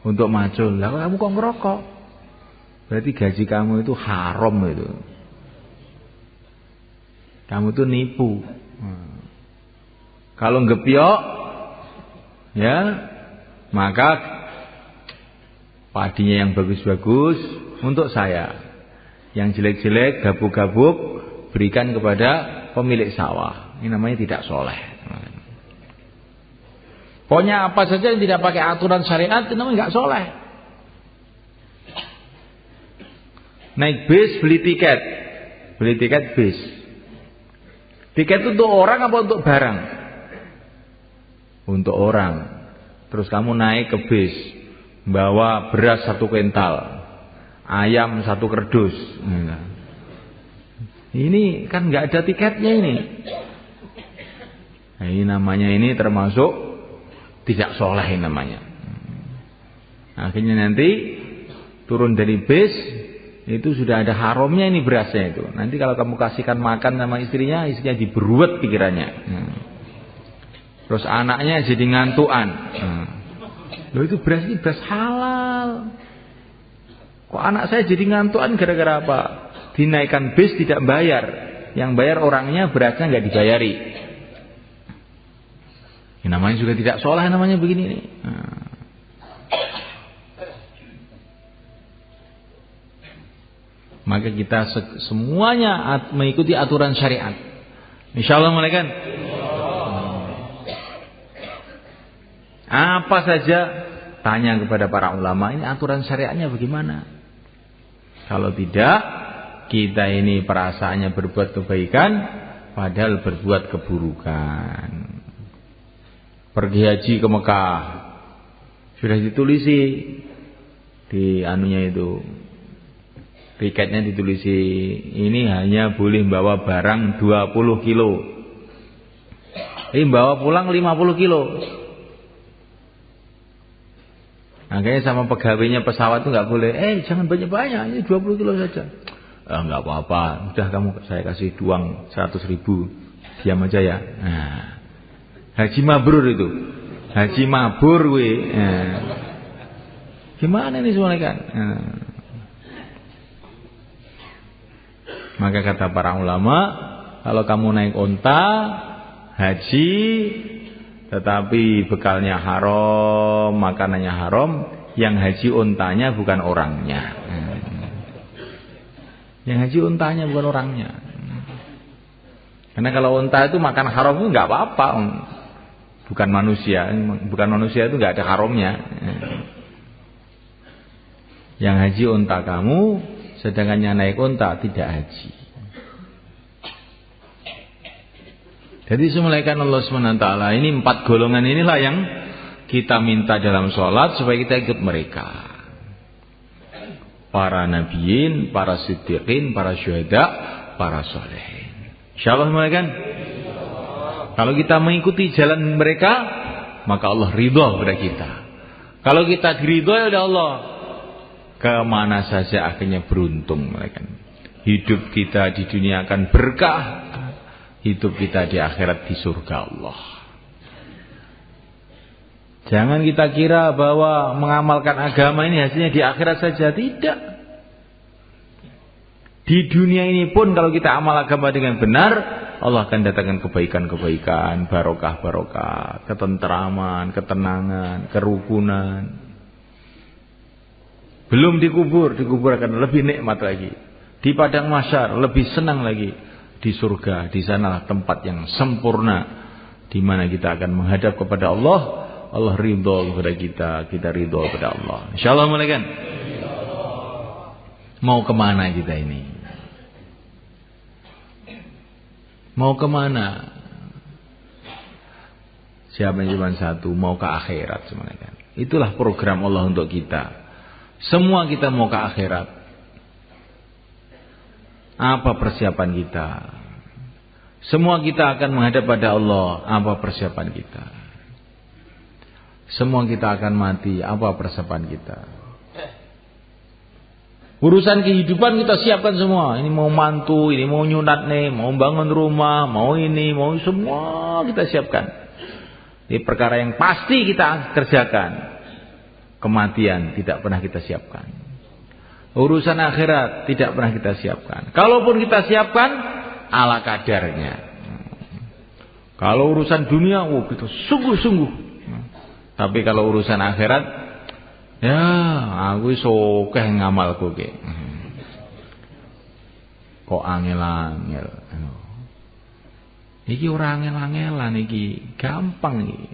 Untuk macul. Lah kamu kok ngerokok? Berarti gaji kamu itu haram itu. Kamu itu nipu. Kalau ngepiok, ya, maka padinya yang bagus-bagus untuk saya. Yang jelek-jelek, gabuk-gabuk, berikan kepada pemilik sawah. Ini namanya tidak soleh. Pokoknya apa saja yang tidak pakai aturan syariat, itu namanya nggak soleh. naik bis beli tiket. Beli tiket bis. Tiket itu untuk orang apa untuk barang? Untuk orang. Terus kamu naik ke bis, bawa beras 1 kuintal, ayam 1 kerdus. Ini kan nggak ada tiketnya ini. Nah, ini namanya ini termasuk tidak soleh namanya. Akhirnya nanti turun dari bis itu sudah ada haramnya ini berasnya itu. Nanti kalau kamu kasihkan makan sama istrinya diberuat pikirannya. Terus anaknya jadi ngantuan. Loh itu beras ini beras halal. Kok anak saya jadi ngantuan gara-gara apa? Dinaikkan bis tidak bayar. Yang bayar orangnya, berasnya nggak dibayari. Ini namanya juga tidak soleh namanya begini nih. Maka kita semuanya mengikuti aturan syariat. Insyaallah mulaikan. Apa saja tanya kepada para ulama, ini aturan syariatnya bagaimana? Kalau tidak, kita ini perasaannya berbuat kebaikan padahal berbuat keburukan. Pergi haji ke Mekah, sudah ditulisi di anunya itu, tiketnya ditulisi, ini hanya boleh bawa barang 20 kilo. Ini bawa pulang 50 kilo. Makanya sama pegawainya pesawat itu nggak boleh. Jangan banyak-banyak, ini 20 kilo saja. Nggak apa-apa, udah saya kasih uang 100.000, diam aja ya. Nah, haji mabrur itu, haji mabur we. Gimana ini semuanya kan? Maka kata para ulama, kalau kamu naik onta haji tetapi bekalnya haram, makanannya haram, yang haji ontanya bukan orangnya. Yang haji ontanya bukan orangnya. Karena kalau onta itu makan haram itu nggak apa-apa, bukan manusia itu nggak ada haramnya. Yang haji onta kamu, sedangkan yang naik onta tidak haji. Jadi semulaikan Allah SWT, ini 4 golongan inilah yang kita minta dalam sholat supaya kita ikut mereka. Para nabiyin, para siddiqin, para syuhada, para solehin. InsyaAllah semulaikan. Kalau kita mengikuti jalan mereka, maka Allah ridho kepada kita. Kalau kita diridhoi oleh Allah, kemana saja akhirnya beruntung mereka. Hidup kita di dunia akan berkah, hidup kita di akhirat di surga Allah. Jangan kita kira bahwa mengamalkan agama ini hasilnya di akhirat saja. Tidak. Di dunia ini pun kalau kita amal agama dengan benar, Allah akan datangkan kebaikan-kebaikan, barokah-barokah, ketentraman, ketenangan, kerukunan. Belum dikubur akan lebih nikmat lagi. Di padang mahsyar lebih senang lagi. Di surga, di sanalah tempat yang sempurna, di mana kita akan menghadap kepada Allah. Allah ridho kepada kita ridho kepada Allah. InsyaAllah mulaikan. Mau kemana kita ini? Mau kemana? Siapa yang cuma satu, mau ke akhirat semuanya. Itulah program Allah untuk kita. Semua kita mau ke akhirat. Apa persiapan kita? Semua kita akan menghadap pada Allah. Apa persiapan kita? Semua kita akan mati. Apa persiapan kita? Urusan kehidupan kita siapkan semua. Ini mau mantu, ini mau nyunat nih, mau bangun rumah, mau ini, mau semua kita siapkan. Ini perkara yang pasti kita kerjakan. Kematian tidak pernah kita siapkan. Urusan akhirat tidak pernah kita siapkan. Kalaupun kita siapkan, ala kadarnya. Kalau urusan dunia, kita sungguh-sungguh. Tapi kalau urusan akhirat, ya aku sokeh ngamal kowe. Kok angel-angel. Iki ora angel-angelan iki, gampang iki.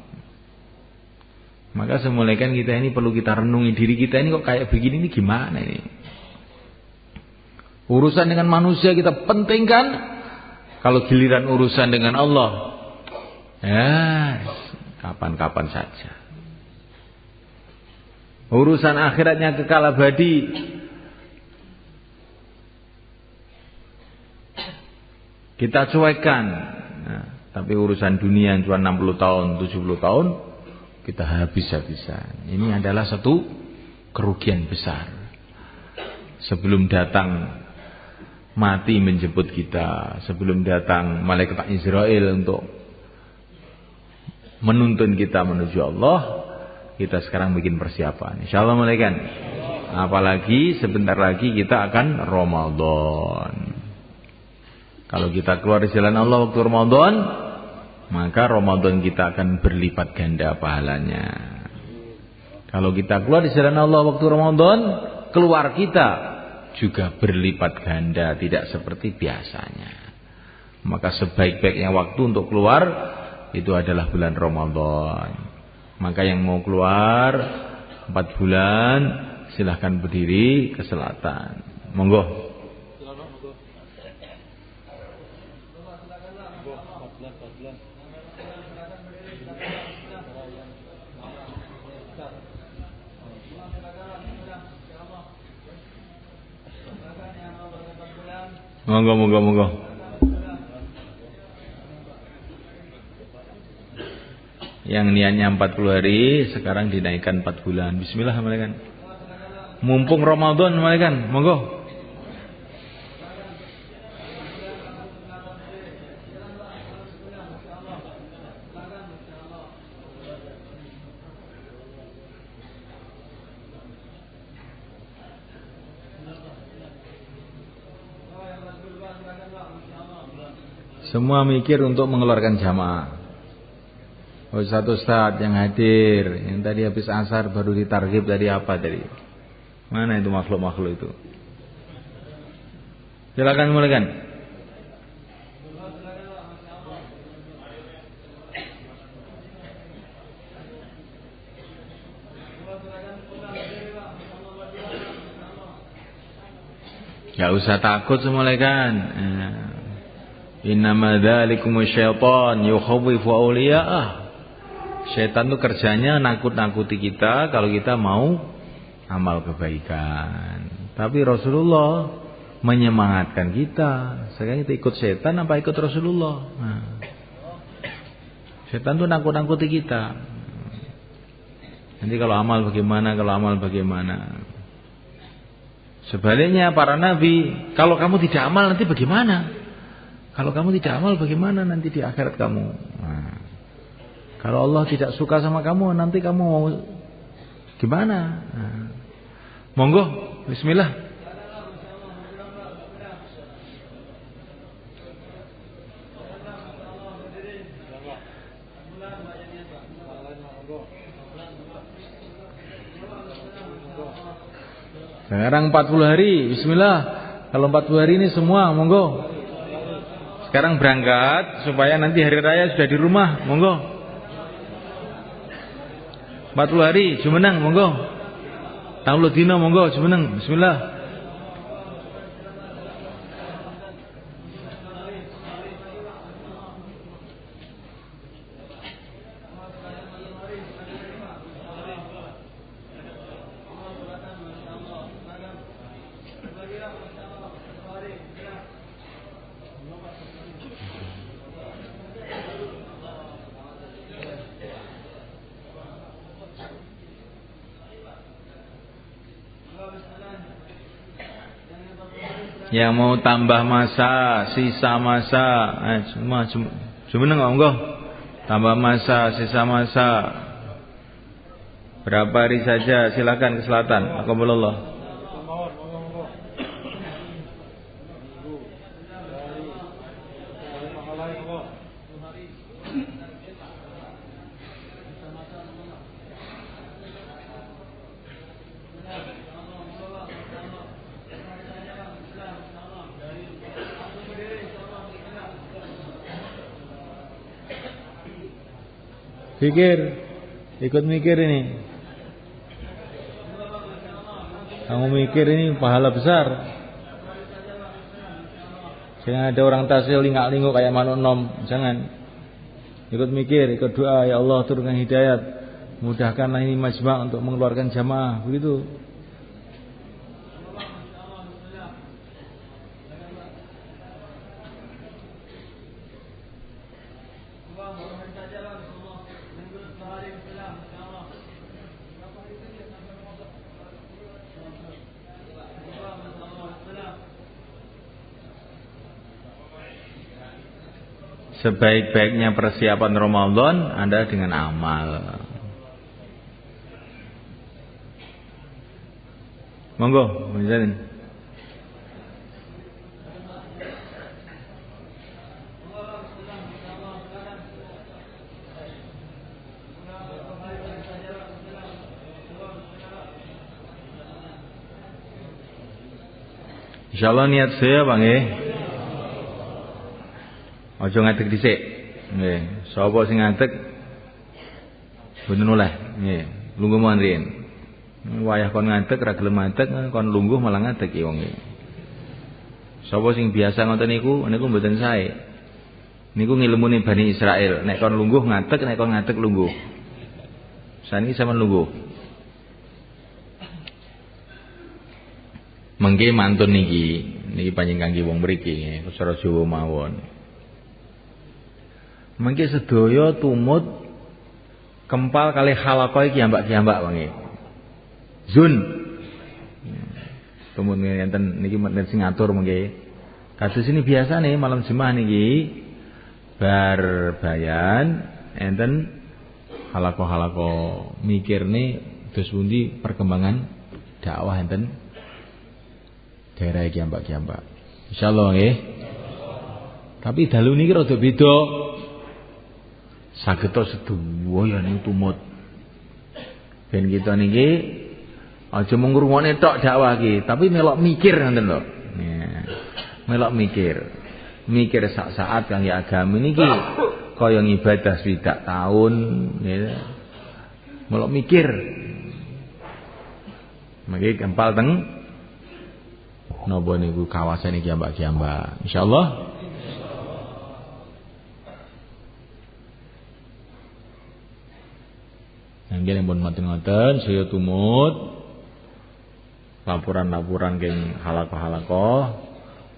Maka semulaikan kita ini perlu kita renungi diri kita ini kok kayak begini ini gimana ini? Urusan dengan manusia kita pentingkan, kalau giliran urusan dengan Allah, ya kapan-kapan saja. Urusan akhiratnya kekal abadi, kita cuekkan. Nah, tapi urusan dunia yang cuma 60 tahun, 70 tahun, kita habis-habisan. Ini adalah satu kerugian besar. Sebelum datang mati menjemput kita, sebelum datang malaikat Israel untuk menuntun kita menuju Allah, kita sekarang bikin persiapan. Insyaallah malaikat. Apalagi sebentar lagi kita akan Ramadan. Kalau kita keluar di jalan Allah waktu Ramadan, maka Ramadan kita akan berlipat ganda pahalanya. Kalau kita keluar di jalan Allah waktu Ramadan, keluar kita juga berlipat ganda, tidak seperti biasanya. Maka sebaik-baiknya waktu untuk keluar itu adalah bulan Ramadan. Maka yang mau keluar 4 bulan silahkan berdiri ke selatan. Monggo. Monggo. Yang niatnya 40 hari sekarang dinaikkan 4 bulan. Bismillah malaikat. Mumpung Ramadan malaikat, monggo. Semua mikir untuk mengeluarkan jamaah. Satu Ustaz yang hadir, yang tadi habis asar baru ditarghib tadi apa tadi? Mana itu makhluk-makhluk itu? Silakan mulakan. Gak usah takut semulakan. Innama dzalikumus syaitan yukhawwifu awliya'ah. Syaitan itu kerjanya nakut-nakuti kita kalau kita mau amal kebaikan. Tapi Rasulullah menyemangatkan kita. Sekarang kita ikut syaitan apa ikut Rasulullah? Nah. Syaitan itu nakut-nakuti kita. Nanti kalau amal bagaimana? Sebaliknya para nabi, kalau kamu tidak amal nanti bagaimana? Kalau kamu tidak amal bagaimana nanti di akhirat kamu? Nah, kalau Allah tidak suka sama kamu, nanti kamu mau gimana? Nah, monggo, bismillah. Sekarang 40 hari, bismillah. Kalau 40 hari ini semua, monggo. Sekarang berangkat supaya nanti hari raya sudah di rumah, monggo. 40 hari, jumeneng, monggo. Tanglo dino, monggo, jumeneng, bismillah. Yang mau tambah masa, sisa masa, semua jumeneng monggo. Tambah masa, sisa masa. Berapa hari saja, silakan ke selatan. Alhamdulillah. Pikir, ikut mikir ini. Kamu mikir ini pahala besar. Jangan ada orang tahlil lingak-linguk kayak manuk nom, jangan. Ikut mikir, ikut doa, ya Allah turunkan hidayat, mudahkanlah ini majma' untuk mengeluarkan jamaah, begitu. Sebaik-baiknya persiapan Ramadan Anda dengan amal. Monggo, misalnya. Insyaallah niat saya Bang Aja ngadeg dhisik. Nggih, sapa sing ngadeg mboten oleh. Nggih, lungguh mawon riyen. Wayah kon ngadeg ra gelem ngadeg kon lungguh malah ngadeg ya wong iki. Sapa sing biasa ngoten niku mboten sae. Niku ngilmune Bani Israil, nek kon lungguh ngadeg, nek kon ngadeg lungguh. Saniki sampean lungguh. Mengke mantun niki panjenengan kangge wong mriki, cara Jawa mawon. Mengki sedaya tumut kempal kalih halaqah iki ambak-ambak wangi. Zun. Tumut ngenten niki menen sing ngatur mengki. Kados ini biasa nih malam Jumat niki bar bayan enten halaqah mikirne dos pundi perkembangan dakwah enten daerah iki ambak-ambak. Insyaallah nggih. Tapi dalu niki rada beda. Sageta sedoyo ya ning tumut. Ben kita niki aja mung ngrungokne tok dakwah iki, tapi melok mikir ngoten lho. Melok mikir. Mikir sak saat kangge agama niki kaya ngibadah swidak taun ya. Melok mikir. Mangke kempal teng napa niku kawasan iki ambak-ambak. Insyaallah nggih pun ngoten-ngoten saya tumut laporan-laporan keng halaqah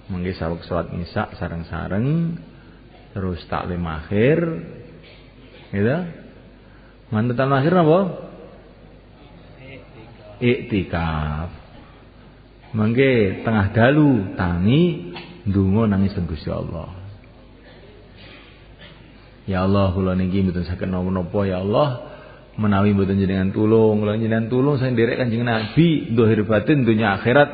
mengki saweg salat Isya sareng-sareng terus taklim akhir gitu. Mantetan akhir napa? Iktikaf. Mengki tengah dalu tangi ndonga nangis Gusti Allah. Ya Allah kula niki mboten saged napa-napa ya Allah. Menawi mboten jenengan tulung, kula jenengan tulung saya nderek Kanjeng Nabi zahir batin dunya akhirat.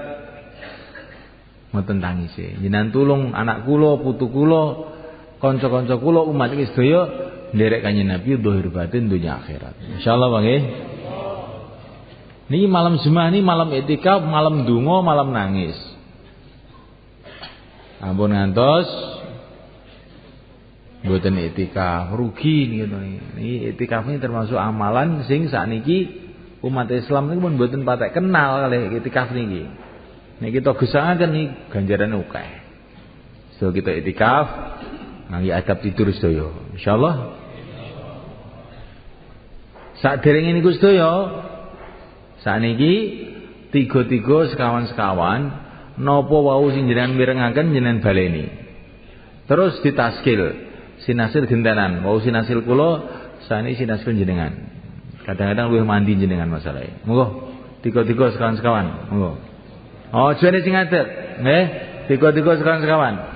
Mboten tangise. Jenengan tulung anak kula, putu kula, kanca-kanca kula, umat iki sedaya nderek Kanjeng Nabi zahir batin dunya akhirat. Insyaallah Bang nggih. Niki malam Jumat niki malam iktikaf, malam donga, malam nangis. Ampun ngantos mboten iktikaf rugi niku. Niki iktikaf ini termasuk amalan sing sakniki umat Islam niku pun mboten patek kenal kalih iktikaf niki. Niki kita gesangaken niki ganjarane akeh. So kita iktikaf ngangge adab tidur sedaya. Insyaallah. Saderenge niku sedaya sakniki tiga-tiga sekawan-sekawan napa wau sing jenengan mirengaken jenengan baleni. Terus ditaskil. Sinasil gentenan, wau sinasil kula sani sinasil jenengan. Kadang-kadang luwih mandi jenengan masalahe. Monggo tiga-tiga sekawan-sekawan. Monggo. Oh, jane sing ngadeg, nggih. Tiga-tiga sekawan-sekawan.